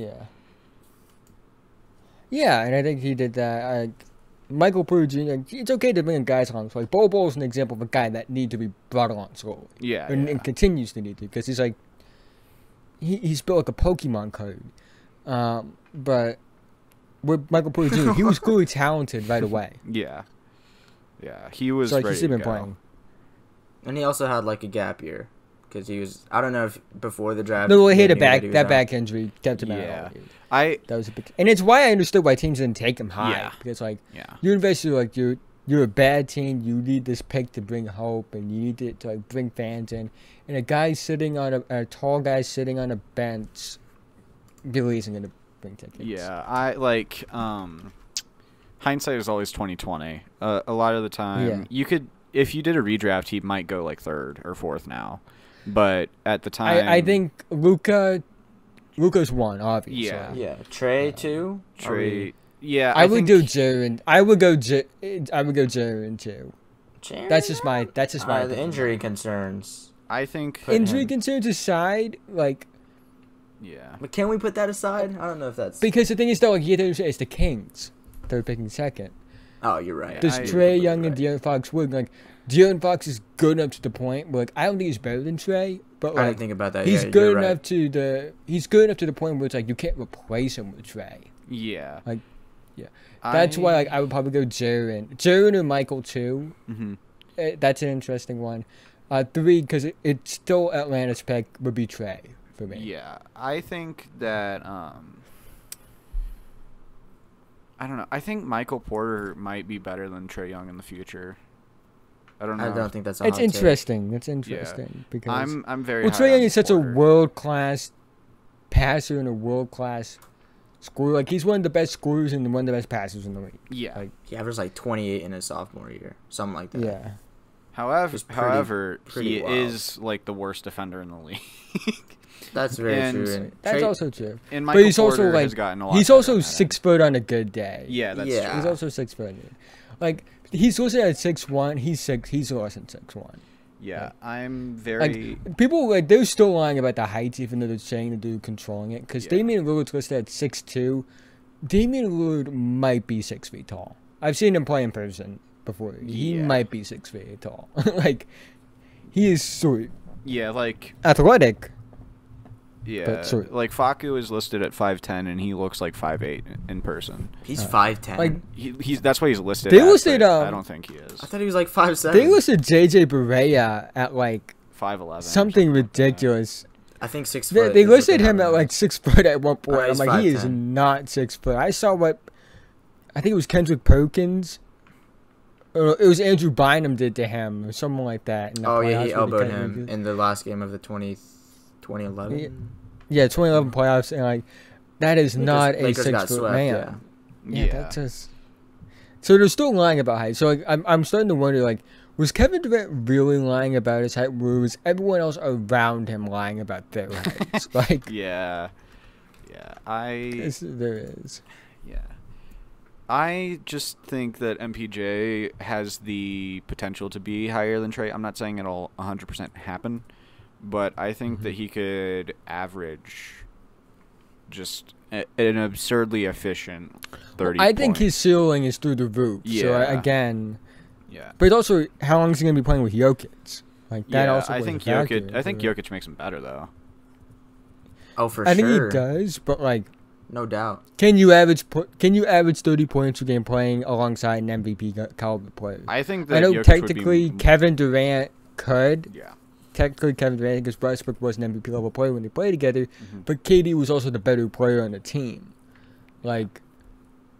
Yeah, and I think he did that. Michael Porter Jr., it's okay to bring guys on. So, like, Bol Bol is an example of a guy that needs to be brought along slowly. Yeah, and continues to need to, because he's like, he's built like a Pokemon card. But with Michael Porter Jr., he was clearly talented right away. Yeah, he was so, like, ready he's been to go. playing. And he also had, like, a gap year. Because he was, I don't know if before the draft. No, he had that back injury kept him out. That was a big, and it's why I understood why teams didn't take him high. Yeah. Because, like, you're invested, like, you're a bad team. You need this pick to bring hope, and you need to like, bring fans in. And a guy sitting on a tall guy sitting on a bench really isn't going to bring tickets. Yeah, hindsight is always 20/20. A lot of the time, you could, if you did a redraft, he might go like third or fourth now. But at the time, I think Luka's one, obviously. Yeah. Trey too. Yeah, I would go Jaren. I would go Jaren too. That's just my. The injury concerns. I think injury concerns aside, like. Yeah. But can we put that aside? I don't know if that's because the thing is though, like you have to say it's the Kings. They're picking second. Oh, you're right. There's Trae Young and De'Aaron Fox would like. De'Aaron Fox is good enough to the point where, like, I don't think he's better than Trae, but like, I didn't think about that. He's good enough to the point where it's like you can't replace him with Trae. Yeah. Like, That's why like I would probably go Jaren or Michael too. Mm-hmm. That's an interesting one. 3 because it's still Atlanta's pick would be Trey for me. Yeah, I think that I don't know. I think Michael Porter might be better than Trae Young in the future. I don't know. I don't think that's a It's hot take. interesting. It's interesting because I'm very. well, high Trae Young on is such a Porter. world-class passer and a world-class scorer. Like he's one of the best scorers and one of the best passers in the league. Yeah. Like, He averaged like 28 in his sophomore year, something like that. yeah. However, pretty he wild. is like the worst defender in the league. That's very And true. And That's Trey- also true. And But Michael he's also Porter like has gotten a lot he's better also on that 6 end. foot on a good day. Yeah, that's Yeah. true. He's also 6 foot. Like he's listed at 6'1". He's less than 6'1". Yeah, I'm very. Like people like they're still lying about the heights, even though they're saying the dude controlling it. Because Yeah. Damian Lillard's listed at 6'2". Damian Lillard might be 6 feet tall. I've seen him play in person before. He Yeah. might be 6 feet tall. Like he is sweet, Yeah, like athletic. yeah, But sort- like Facu is listed at 5'10" and he looks like 5'8" in person. He's 5'10". Like He's that's why he's listed. They at, listed, but um, I don't think he is. I thought he was like 5'7". they listed JJ Barea at like 5'11". or something like that. ridiculous. I think 6 They, foot. they is what listed have him at as. like 6 foot at one point. Oh, I'm he's like, he is 5'10". not 6 foot. I saw what I think it was Kendrick Perkins. Or it was Andrew Bynum did to him or something like that. In the Oh yeah, playoffs he where elbowed kinda- him in the last game of the 2011. Yeah, 2011 playoffs, and like that is not a Lakers got 6 foot swept, man. yeah. Yeah, that's just. So they're still lying about height. So like, I'm starting to wonder like, was Kevin Durant really lying about his height, or was everyone else around him lying about their heights? Like, Yeah, there is. Yeah. I just think that MPJ has the potential to be higher than Trey. I'm not saying it'll 100% happen, but I think that he could average just an absurdly efficient 30 I think points. his ceiling is through the roof. So Yeah. again, Yeah. but also, how long is he going to be playing with Jokic? Like that Yeah, also. I plays a think factor Jokic. I think into it. Jokic makes him better though. Oh, for I sure. think he does, but like, No doubt. can you average 30 points a game playing alongside an MVP caliber player? I think that I know Jokic technically would be, Kevin Durant could. Yeah. Technically Kevin Durant because Westbrook was an MVP level player when they played together, Mhm. but KD was also the better player on the team. Like,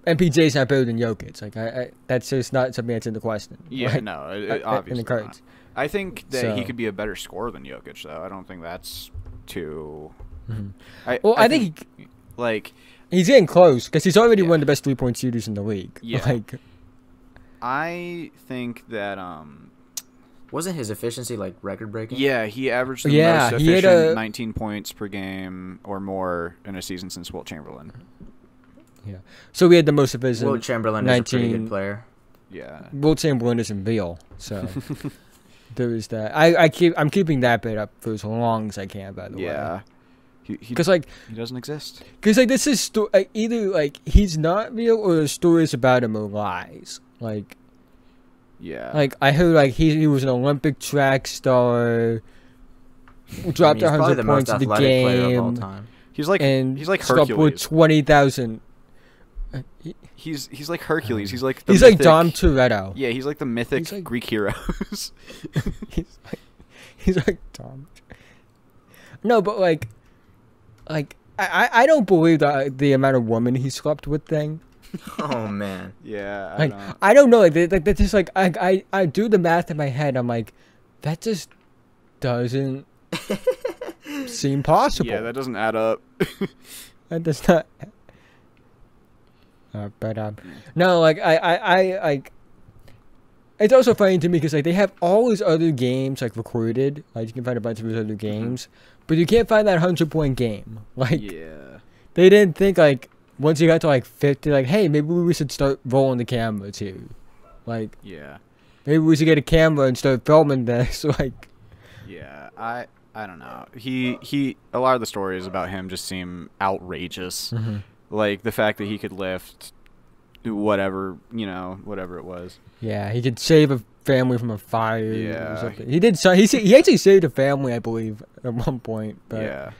MPJ's not better than Jokic. Like, I that's just not something that's in the question. Yeah, Like, no, in obviously the cards. not. I think that he So- could be a better scorer than Jokic, though. I don't think that's too. Mhm. Well, I think like he's getting close because he's already Yeah. one of the best 3-point shooters in the league. Yeah. Like, I think that Wasn't his efficiency like record breaking? yeah, he averaged the Yeah, most he had efficient a- 19 points per game or more in a season since Wilt Chamberlain. yeah. So we had the most efficient. Will Chamberlain is a pretty 19 good player. Yeah. Wilt Chamberlain isn't real, so there is that. I'm keeping that bit up for as long as I can. By the way. Yeah. He Because like. doesn't exist. Because like this is either like he's not real or the stories about him are lies. Like Yeah. I heard like he was an Olympic track star, dropped He's probably 100 the most points in the athletic player of all game, time. he's like and Hercules. with 20,000. He's like Hercules. He's like the He's like mythic- Dom Toretto. Yeah, he's like the mythic He's like- Greek heroes. he's like Dom. No, but like I don't believe the amount of women he slept with thing. Oh man. yeah. Like I don't know. Like that's just like I do the math in my head. I'm like, that just doesn't seem possible. Yeah, that doesn't add up. That does not. But no, like I like. It's also funny to me because like they have all his other games like recorded. Like you can find a bunch of his other games, but you can't find that 100-point game. Like Yeah. they didn't think like once you got to like 50, like hey maybe we should start rolling the camera too. Like Yeah. maybe we should get a camera and start filming this. Like Yeah. I don't know. He a lot of the stories about him just seem outrageous. Like the fact that he could lift whatever it was. yeah, he could save a family from a fire. Yeah. Or something. He did. He actually saved a family, I believe, at one point. But Yeah.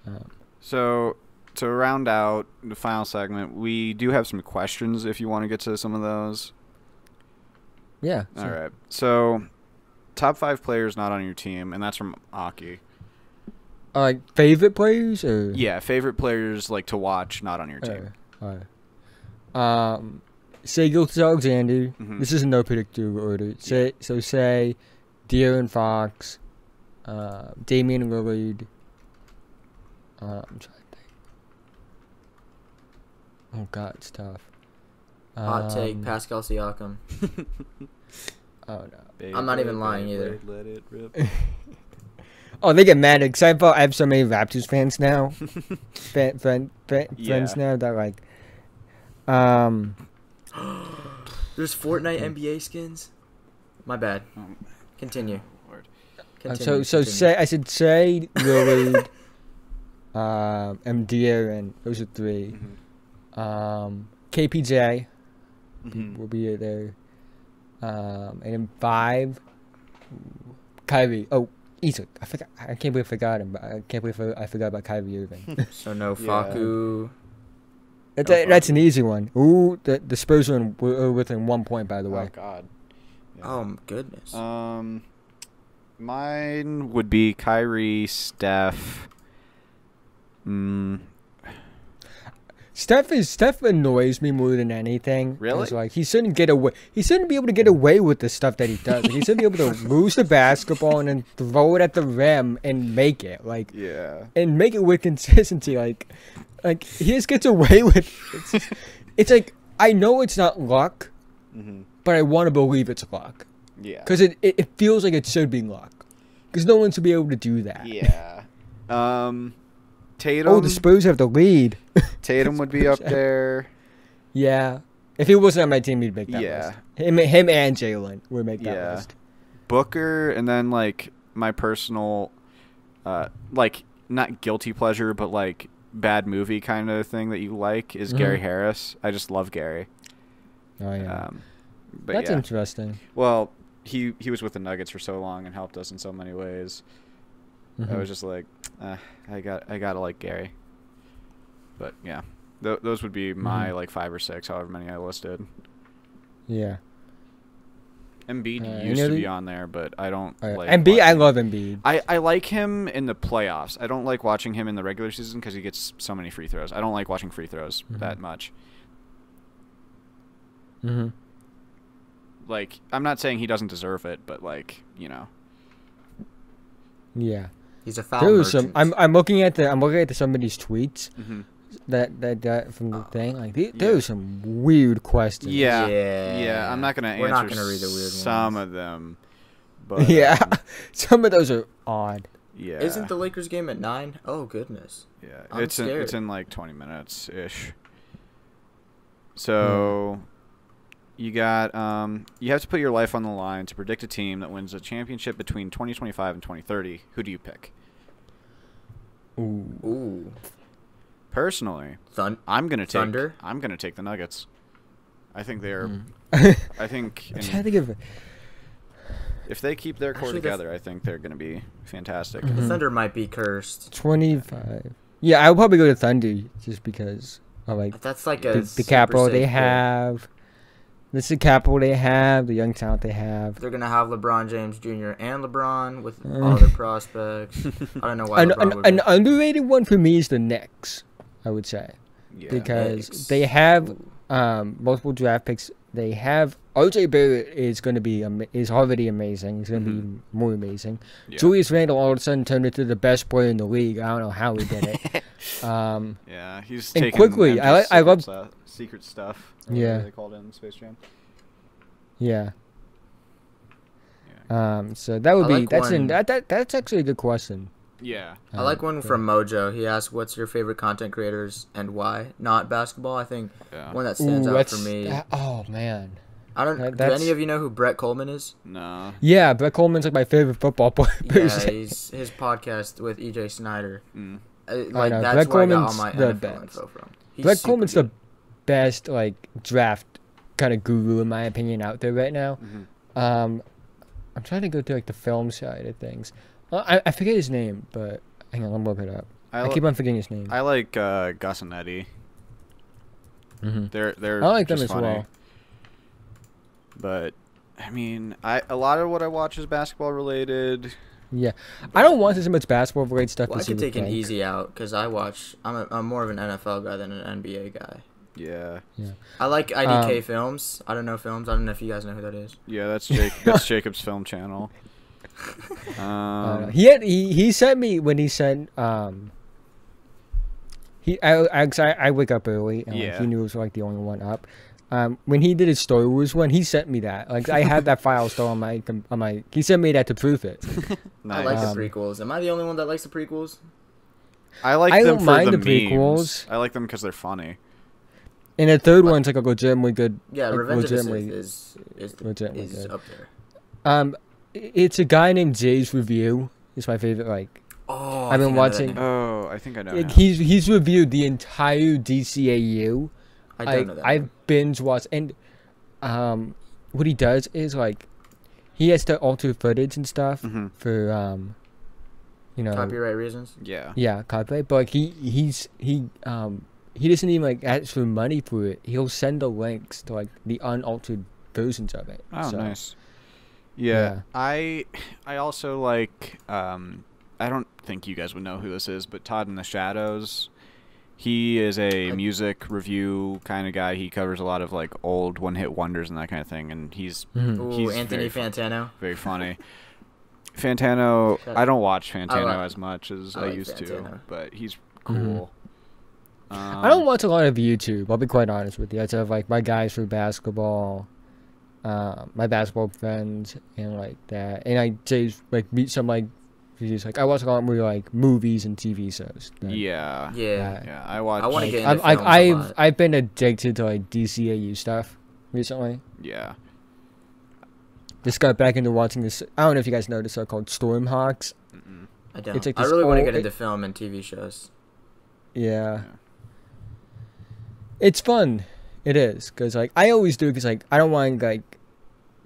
um, So to round out the final segment, we do have some questions if you want to get to some of those. Yeah. All right. So, top 5 players not on your team, and that's from Aki. Favorite players or? Yeah, favorite players like to watch not on your team. Say Alexander. Mhm. This is no predictable order. Say De'Aaron Fox, Damian Lillard. I'm trying to think. Oh God, it's tough. Hot take, Pascal Siakam. Oh no. I'm not even lying either. Let it rip. Oh, they get mad because I have so many Raptors fans now. Friends now that like. There's Fortnite NBA skins. My bad. Continue. So say I should say Lillard, and De'Aaron. Those are 3. Mhm. KPJ Mhm. will be there. And then 5, Kyrie. Oh, easy. I forgot. I can't believe I forgot him. But I can't believe I forgot about Kyrie Irving. So no Faku. That's an easy one. Ooh, the Spurs were within 1 point, by the way. Oh God. Yeah. Oh goodness. Mine would be Kyrie, Steph. Steph annoys me more than anything. Really? It's like he shouldn't get away. He shouldn't be able to get away with the stuff that he does. Like, he shouldn't be able to lose the basketball and then throw it at the rim and make it. Like, Yeah. and make it with consistency. Like he just gets away with. It's like I know it's not luck, Mhm. but I want to believe it's luck Yeah. because it feels like it should be luck. Because no one should be able to do that. Yeah. Tatum. Oh, the Spurs have the lead. Tatum would be up there. Yeah. If he wasn't on my team, he'd make that Yeah. list. Him and Jalen would make that Yeah. list. Booker, and then like my personal, like not guilty pleasure, but like bad movie kind of thing that you like is Gary Harris. I just love Gary. Oh yeah. But That's yeah. interesting. Well, he was with the Nuggets for so long and helped us in so many ways. I was just like, I gotta like Gary. But yeah, those would be my like 5 or 6, however many I listed. Yeah. Embiid used to be on there, but I don't like Embiid. I watching- love Embiid. I like him in the playoffs. I don't like watching him in the regular season because he gets so many free throws. I don't like watching free throws that much. Like, I'm not saying he doesn't deserve it, but like, you know. Yeah. He's a foul There was merchant. I'm looking at somebody's tweets Mm-hmm. that from the thing. Like there was some weird questions. Yeah. Yeah. Yeah. I'm not gonna answer We're not gonna read the weird some ones. of them. But Yeah. Some of those are odd. yeah. Isn't the Lakers game at 9? Oh goodness. Yeah. I'm it's scared. in like 20 minutes ish. So you got you have to put your life on the line to predict a team that wins a championship between 2025 and 2030. Who do you pick? Ooh. Personally, I'm gonna take the Nuggets. I think they're. I think I'm trying to give. if they keep their core Actually, together, I think they're gonna be fantastic. The Thunder might be cursed. 25. Yeah, I'll probably go to Thunder just because I like That's like a the capital super they safe pick. have. This is the capital they have, the young talent they have. They're gonna have LeBron James Jr. and LeBron with all their prospects. I don't know why. LeBron would An be- underrated one for me is the Knicks, I would say. Yeah. Because Knicks. they have multiple draft picks. They have RJ Barrett is going to be is already amazing. He's going to be more amazing. Yeah. Julius Randle all of a sudden turned into the best player in the league. I don't know how he did it. Yeah, he's And taking quickly, MJ's I love- secret stuff. or Yeah. whatever they called it in Space Jam. Yeah. Yeah. So that would I be like one- that's actually a good question. Yeah. I like one from Mojo. He asked, "What's your favorite content creators and why?" Not basketball. I think Yeah. one that stands out for me. Oh man. I don't. Do that's- any of you know who Brett Coleman is? No. Yeah, Brett Coleman's like my favorite football player. Yeah, he's his podcast with EJ Snyder. Mm. Like know, that's Brett where I got all Coleman's my the NFL best. info from. He's Brett super Coleman's good. the best like draft kind of guru in my opinion out there right now. Mhm. I'm trying to go to like the film side of things. I forget his name, but hang on, I'm looking it up. I keep on forgetting his name. I like Gus and Eddie. They're I like them just as funny. well. But I mean, a lot of what I watch is basketball related. Yeah, I don't watch as much basketball related stuff. Well, I to see could with take an Frank. easy out because I'm more of an NFL guy than an NBA guy. Yeah. I like IDK Films. I don't know if you guys know who that is. Yeah, that's that's Jacob's film channel. He sent me when he sent I wake up early and like, he knew it was like the only one up. When he did his Star Wars one, he sent me that. Like I had that file still on my. He sent me that to prove it. Nice. I like the prequels. Am I the only one that likes the prequels? I like I them don't for mind the the memes. prequels. I like them because they're funny. And the third one's like a legitimately good. Yeah, like, Revenge of the legitimately- Sith legitimately is good. up there. It's a guy named Jay's Review. It's my favorite. Like Oh, I've been watching. Oh, I think I know. him. He's reviewed the entire DCAU. I don't know that. I've binge watched, and what he does is like he has to alter footage and stuff for you know, Copyright reasons. Yeah. yeah, copyright. But like he doesn't even like ask for money for it. He'll send the links to like the unaltered versions of it. Oh, So, nice. Yeah. I also like I don't think you guys would know who this is, but Todd in the Shadows. He is a music review kind of guy. He covers a lot of like old one-hit wonders and that kind of thing, and he's Anthony very Fantano. very funny. Fantano, I don't watch Fantano as much as I like used to, Fantano. but he's cool. I don't watch a lot of YouTube. I'll be quite honest with you. I have like my guys for basketball, my basketball friends, and like that. And I just like meet some like reviews. Like I watch a lot more like movies and TV shows. Yeah. Yeah. I watch. I want to get I'm, into films a lot. I've been addicted to like DCAU stuff recently. Yeah. Just got back into watching this. I don't know if you guys know this show called Stormhawks. I don't. It's like I this really want to old- get into film and TV shows. Yeah. It's fun. It is because like I always do because like I don't want to like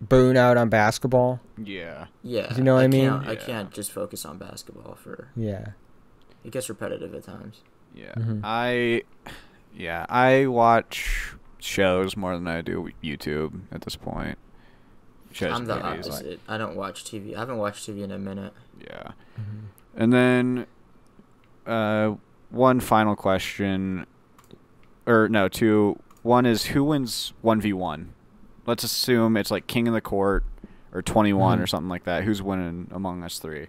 burn out on basketball. Yeah. Yeah. You know what I mean? I Yeah. can't just focus on basketball for. Yeah. It gets repetitive at times. Yeah. Mm-hmm. I watch shows more than I do YouTube at this point. Shows I'm and the movies, opposite. I don't watch TV. I haven't watched TV in a minute. Yeah. And then one final question, or no, two. One is who wins 1v1? Let's assume it's like King of the Court or 21 or something like that. Who's winning among us three?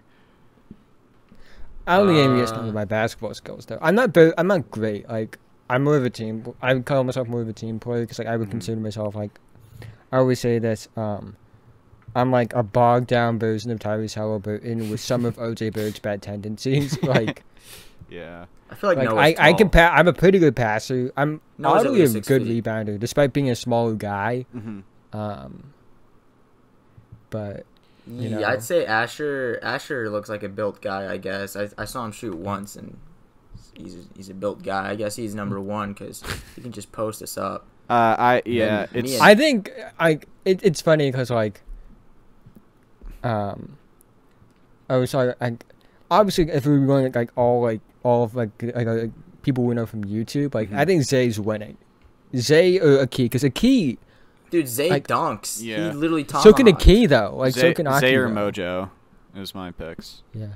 I don't think any of us know my basketball skills though. I'm not great. Like I'm more of a team. I would call myself more of a team player because like I would consider myself like I always say this. I'm like a bogged down version of Tyrese Halliburton with some of OJ Bird's bad tendencies. Like Yeah. I feel like, like Noah's I tall. can I'm a pretty good passer. I'm Noah's at oddly a least 6 good feet. rebounder despite being a smaller guy. Mm-hmm. But you Yeah, know. I'd say Asher. Asher looks like a built guy. I guess I saw him shoot once, and he's a built guy. I guess he's number one because he can just post us up. It's I think it's funny because like I was sorry obviously if we were going like all of people we know from YouTube like I think Zay's winning. Zay or Aki because Aki Dude, Zay like- dunks. Yeah. He literally so can tomahawks. Aki though like Zay, so can Aki Zay or though. Mojo is my picks. Yeah.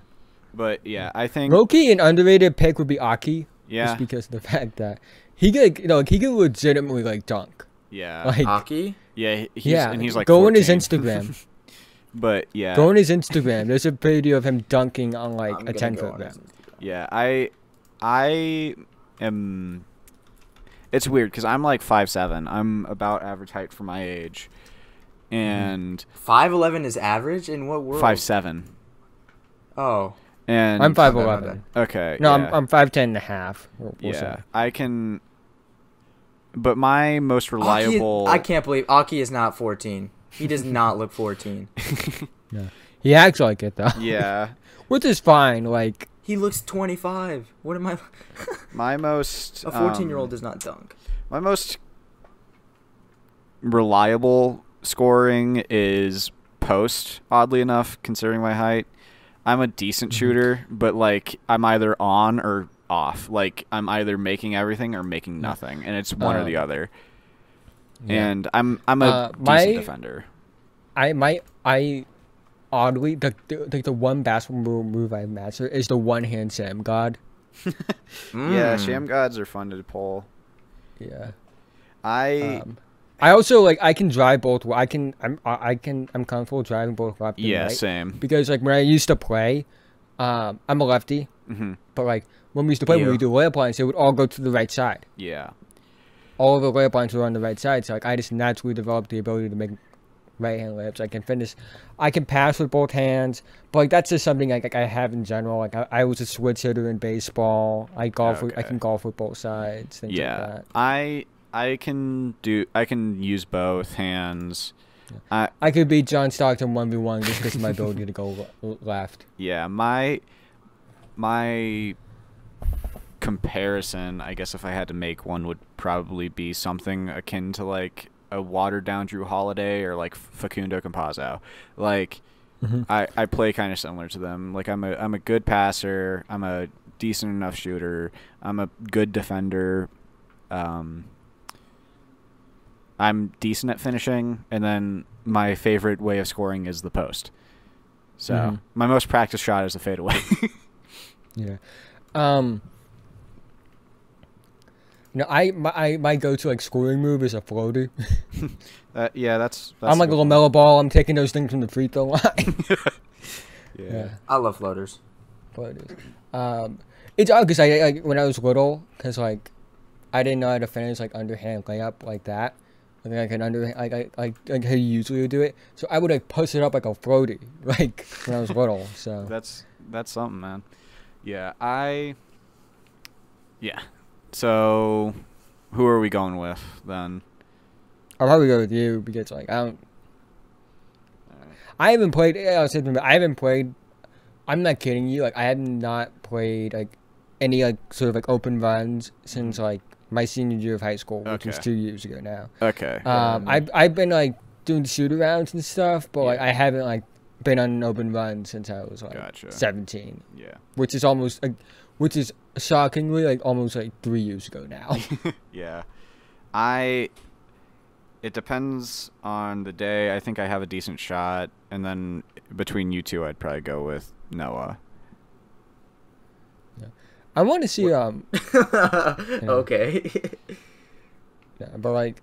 But yeah, I think Low-key an underrated pick would be Aki. Yeah. Just because of the fact that he could he could legitimately like dunk. yeah. Like Aki? Yeah, he's like go on his 14. Instagram. But yeah. Go on his Instagram. There's a video of him dunking on like I'm a gonna 10-foot go on his rim. Instagram. Yeah, I am. It's weird because I'm like 5'7". I'm about average height for my age, and 5'11" is average in what world? 5'7". Oh, And I'm bad. 5'11". Okay. No, yeah. I'm 5'10" and a half. We'll Yeah, say. I can. But my most reliable. I can't believe Aki is not 14. He does not look 14. Yeah. He acts like it though. Yeah, Which is fine. Like He looks 25. What am I? my most. A 14-year-old does not dunk. My most reliable scoring is post. Oddly enough, considering my height, I'm a decent shooter, but like I'm either on or off. Like I'm either making everything or making nothing, and it's one or the other. Yeah. And I'm a decent defender. I oddly the one basketball move I master is the one hand Sam God. Yeah, sham gods are fun to pull. Yeah. I also like I can drive both. I'm comfortable driving both left and right. Same. Because like when I used to play, I'm a lefty, but like when we used to play, when we do layup lines, they would all go to the right side. Yeah. All of the layup lines were on the right side, so like I just naturally developed the ability to make right hand layups. I can pass with both hands, but like that's just something like I have in general. Like I was a switch hitter in baseball. I can golf with both sides. Things like that. I can use both hands. I could beat John Stockton 1v1 just because of my ability to go left. Yeah, my comparison, I guess if I had to make one, would probably be something akin to like a watered down Drew Holiday or like Facundo Campazzo. Like I play kind of similar to them. Like I'm a good passer. I'm a decent enough shooter. I'm a good defender. I'm decent at finishing, and then my favorite way of scoring is the post. So my most practiced shot is a fadeaway. Yeah. My go-to like scoring move is a floater. Yeah, that's I'm like a LaMelo Ball. I'm taking those things from the free throw line. Yeah. I love floaters. Floaters. It's odd because I when I was little, because like I didn't know how to finish like underhand layup like that. I think I can like how you usually would do it. So I would like push it up like a floater, like when I was little. So that's something, man. Yeah, So, who are we going with then? I'll probably go with you because like I haven't played. I haven't played. I'm not kidding you. Like I have not played like any like sort of like open runs since like my senior year of high school, which was 2 years ago now. Okay. I've been like doing shoot arounds and stuff, but like I haven't like been on an open run since I was like 17. Yeah. Which is almost like, which is shockingly like almost like 3 years ago now. Yeah. It depends on the day. I think I have a decent shot, and then between you two, I'd probably go with Noah. I want to see Okay. Yeah, but like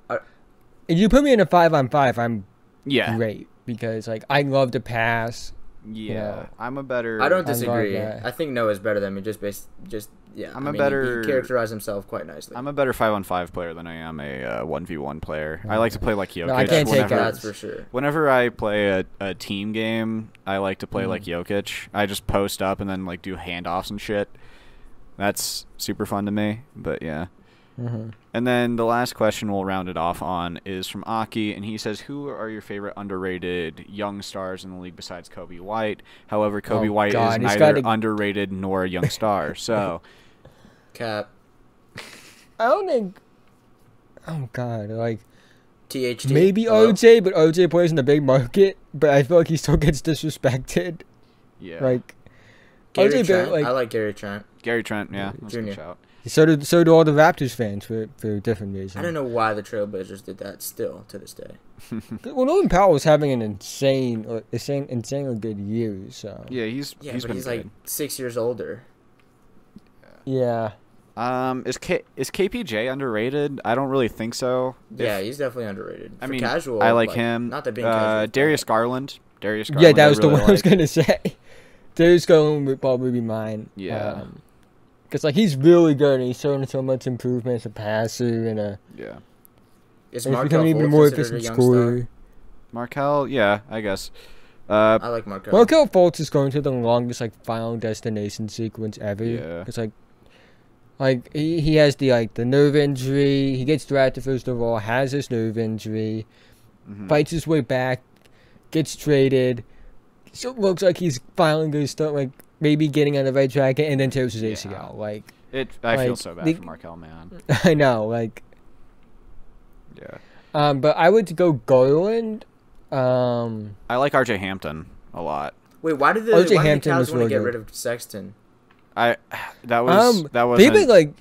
if you put me in a 5-on-5, I'm Yeah. great because like I love to pass. Yeah. I'm a better. I don't disagree. that. I think Noah's better than me. better. He characterized himself quite nicely. I'm a better 5-on-5 player than I am a 1v1 player. I like to play like Jokic. No, I can't take That's for sure. Whenever I play a team game, I like to play like Jokic. I just post up and then like do handoffs and shit. That's super fun to me. But yeah. And then the last question we'll round it off on is from Aki, and he says, who are your favorite underrated young stars in the league besides Kobe White? However, Kobe White is neither underrated nor a young star. So, Cap. I don't think. Oh God, like THT. maybe OJ, but OJ plays in the big market. But I feel like he still gets disrespected. yeah. Like Gary OJ, Trent. like I like Gary Trent. Gary Trent, yeah. That's a good Junior. shout. so do all the Raptors fans for different reasons. I don't know why the Trailblazers did that still to this day. Well, Norman Powell was having an insanely good year. So Yeah, he's been like good. 6 years older. yeah. Is KPJ underrated? I don't really think so. Yeah, he's definitely underrated. I For mean, casual, I like him. Not that being casual. Darius Garland. Yeah, that was the one I was like. gonna say. Darius Garland would probably be mine. Yeah. Because like he's really good and he's showing so much improvement as a passer and Yeah. Is he's Markelle becoming even Fultz more considered a efficient young scorer. Markelle, yeah, I guess. I like Markelle. Markelle Fultz is going through the longest like final destination sequence ever. Yeah. Because like he has the nerve injury. He gets drafted first of all, has this nerve injury, fights his way back, gets traded. So it looks like he's finally going to start like maybe getting on the right track, and then tears his ACL. Like I feel so bad for Markelle, man. I know, like. Yeah. But I would go Garland. I like RJ Hampton a lot. Wait, why did the Hampton Cavs was want to really get good. rid of Sexton? That was Maybe like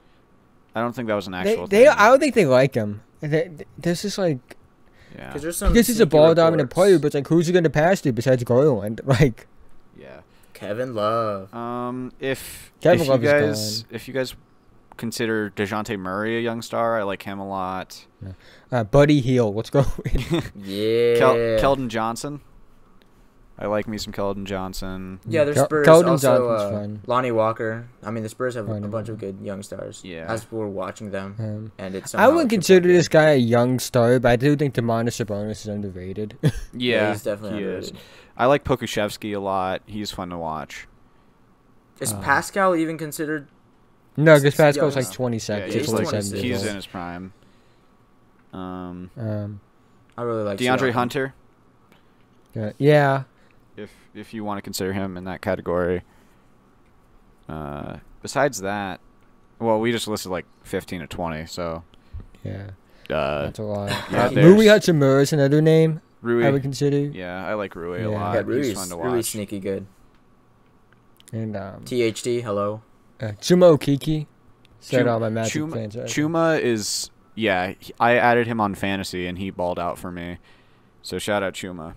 I don't think that was an actual they thing. I don't think they like him. There's just like Yeah. Because there's he's a ball dominant player, but it's like who's he gonna pass to besides Garland? Like Yeah. Kevin Love. If Kevin you Love is guys consider DeJounte Murray a young star, I like him a lot. Buddy Hield, what's going? Yeah. Keldon Johnson. I like me some Keldon Johnson. Yeah, there's Spurs Keldon also. Johnson's fun. Lonnie Walker. I mean, the Spurs have a Lonnie bunch of good young stars. Yeah. As we're watching them, and it's. I wouldn't consider this guy a young star, but I do think Demonis Sabonis is underrated. Yeah, he's definitely underrated. is. I like Pokuševski a lot. He's fun to watch. Is Pascal even considered? No, because Pascal's young. like 27. Yeah, he's 27 he's in his prime. I really like DeAndre Siakam. Hunter, yeah. if you want to consider him in that category. Besides that, well, we just listed like 15 to 20, so Yeah. that's a lot. Yeah, Rui Hachimura is another name Rui. I would consider. Yeah, I like Rui a Yeah. lot. Yeah, He's fun to watch. Rui's sneaky good. And THD, hello. Chuma Okeke. Said Chuma- all my Magic Chuma, fans. Chuma is I added him on fantasy and he balled out for me. So shout out Chuma.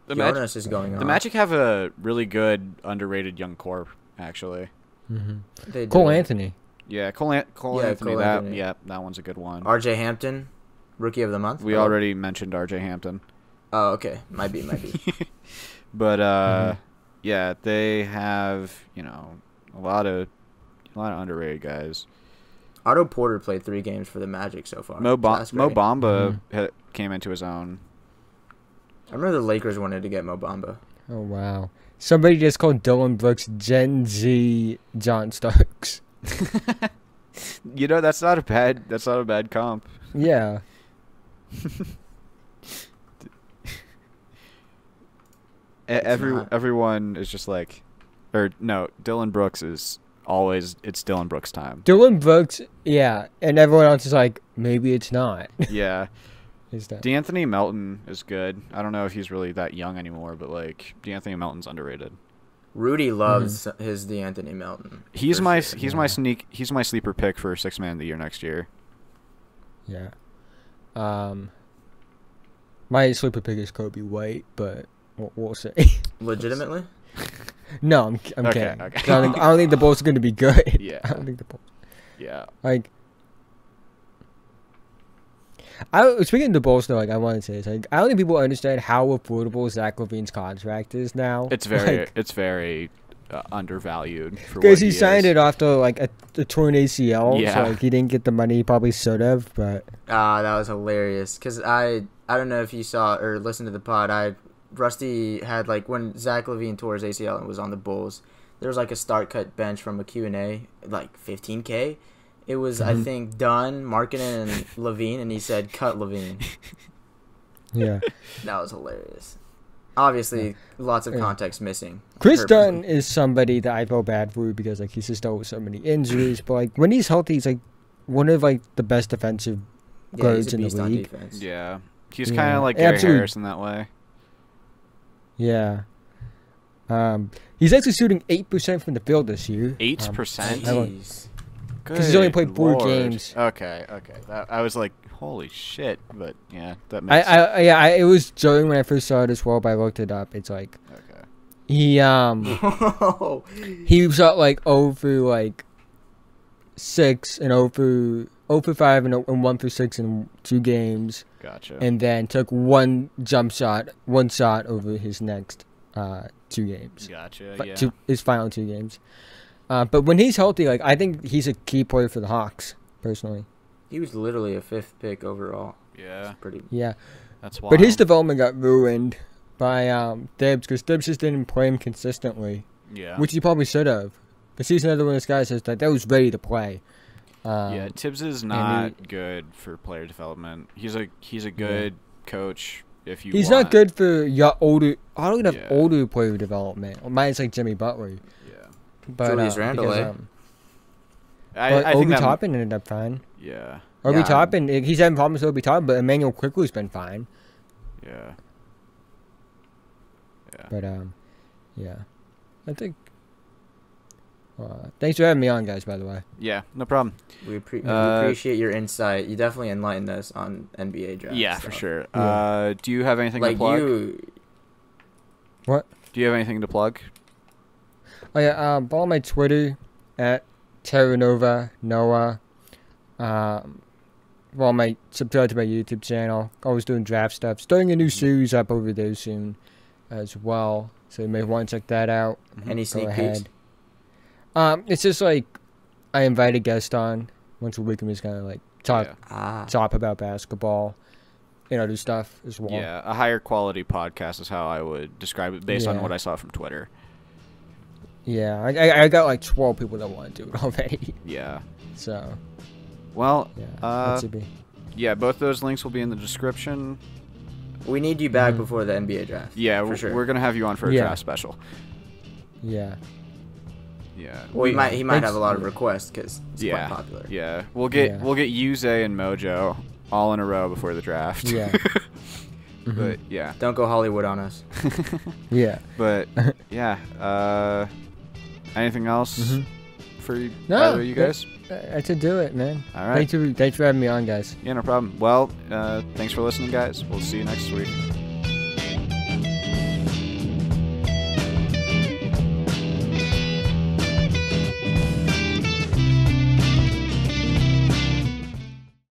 Jonas is going on. The Magic have a really good underrated young core actually. They do. Cole Anthony. Yeah, Cole Anthony. Cole Anthony. That one's a good one. RJ Hampton, Rookie of the Month. We already mentioned RJ Hampton. Oh, okay. Might be. But yeah, they have, a lot of underrated guys. Otto Porter played 3 games for the Magic so far. Mo That's great. Bamba came into his own. I remember the Lakers wanted to get Mo Bamba. Oh wow! Somebody just called Dylan Brooks Gen Z John Starks. That's not a bad comp. Yeah. Everyone is just like, or no, Dylan Brooks is always, it's Dylan Brooks time. Dylan Brooks, yeah, and everyone else is like, maybe it's not. Yeah. Is that? D'Anthony Melton is good. I don't know if he's really that young anymore, but like D'Anthony Melton's underrated. Rudy loves his D'Anthony Melton. He's my sleeper pick for 6th man of the year next year. Yeah. My sleeper pick is Kobe White, but we'll see. Legitimately? No, I'm Okay, kidding. okay. I don't think the Bulls are going to be good. Yeah. I don't think the Bulls. Yeah. Like, speaking of the Bulls, though, like I want to say, it's like I don't think people understand how affordable Zach LaVine's contract is now. It's very undervalued for because what he signed is. it after like a torn ACL, Yeah. so like he didn't get the money he probably should have. But That was hilarious. Because I don't know if you saw or listened to the pod. Rusty had like when Zach LaVine tore his ACL and was on the Bulls, there was like a start cut bench from a Q&A, like $15K. It was I think Dunn, Markkanen, and LaVine, and he said cut LaVine. yeah, That was hilarious. Obviously, lots of context missing. Chris Purposely. Dunn is somebody that I feel bad for because like he's just dealt with so many injuries. But like when he's healthy, he's like one of like the best defensive Yeah, guards he's a in the beast on league. defense. Yeah. He's Yeah. kind of like Gary Absolutely. Harris in that way. Yeah. He's actually shooting 8% from the field this year. 8%? Jeez. Because he's only played 4 Lord. games. Okay. I was like, holy shit. But yeah, that makes It was during when I first saw it as well, but I looked it up. It's like Okay. he shot like 0 for like 6 and 0 for 5 and 1 for 6 in 2 games, Gotcha. and then took one shot over his next 2 games. Gotcha. But Yeah. his final 2 games. But when he's healthy, like I think he's a key player for the Hawks, personally. He was literally a 5th pick overall. Yeah. It's pretty. Yeah. That's wild. But his development got ruined by Dibs because Dibs just didn't play him consistently, Yeah. which he probably should have. Because he's another one of those guys that was ready to play. Yeah, Tibbs is not good for player development. He's a good coach if you He's want. not good for older. I don't have Yeah. older player development. Mine's like Jimmy Butler. Yeah. But, Julius Randle, because, I Obi think that, Toppin ended up fine. Yeah. Obi Yeah. Toppin, he's having problems with Obi Toppin, but Emmanuel Quickly's been fine. Yeah. But Yeah, I think. Thanks for having me on, guys. By the way. Yeah, no problem. We appreciate your insight. You definitely enlightened us on NBA draft. Yeah, stuff. for sure. Yeah. Do you have anything to Like plug? What? Do you have anything to plug? Oh yeah, follow my Twitter at Terranova Noah. Subscribe to my YouTube channel. Always doing draft stuff. Starting a new series up over there soon, as well. So you may want to check that out. Any sneak peeks? It's just like I invite a guest on once a week and just kind of like talk about basketball and other stuff as well. Yeah, a higher quality podcast is how I would describe it based on what I saw from Twitter. Yeah, I got like 12 people that want to do it already. Yeah. So. Well, that should be. Yeah, both those links will be in the description. We need you back before the NBA draft. Yeah, for sure. We're gonna have you on for a draft special. Yeah. Yeah. Well, he might have a lot of requests because it's quite popular. Yeah. We'll get Yuze and Mojo all in a row before the draft. Yeah. But yeah. Don't go Hollywood on us. Yeah. But yeah. Anything else for you, either of you guys? To do it, man. All right. Thanks for having me on, guys. Yeah, no problem. Well, thanks for listening, guys. We'll see you next week.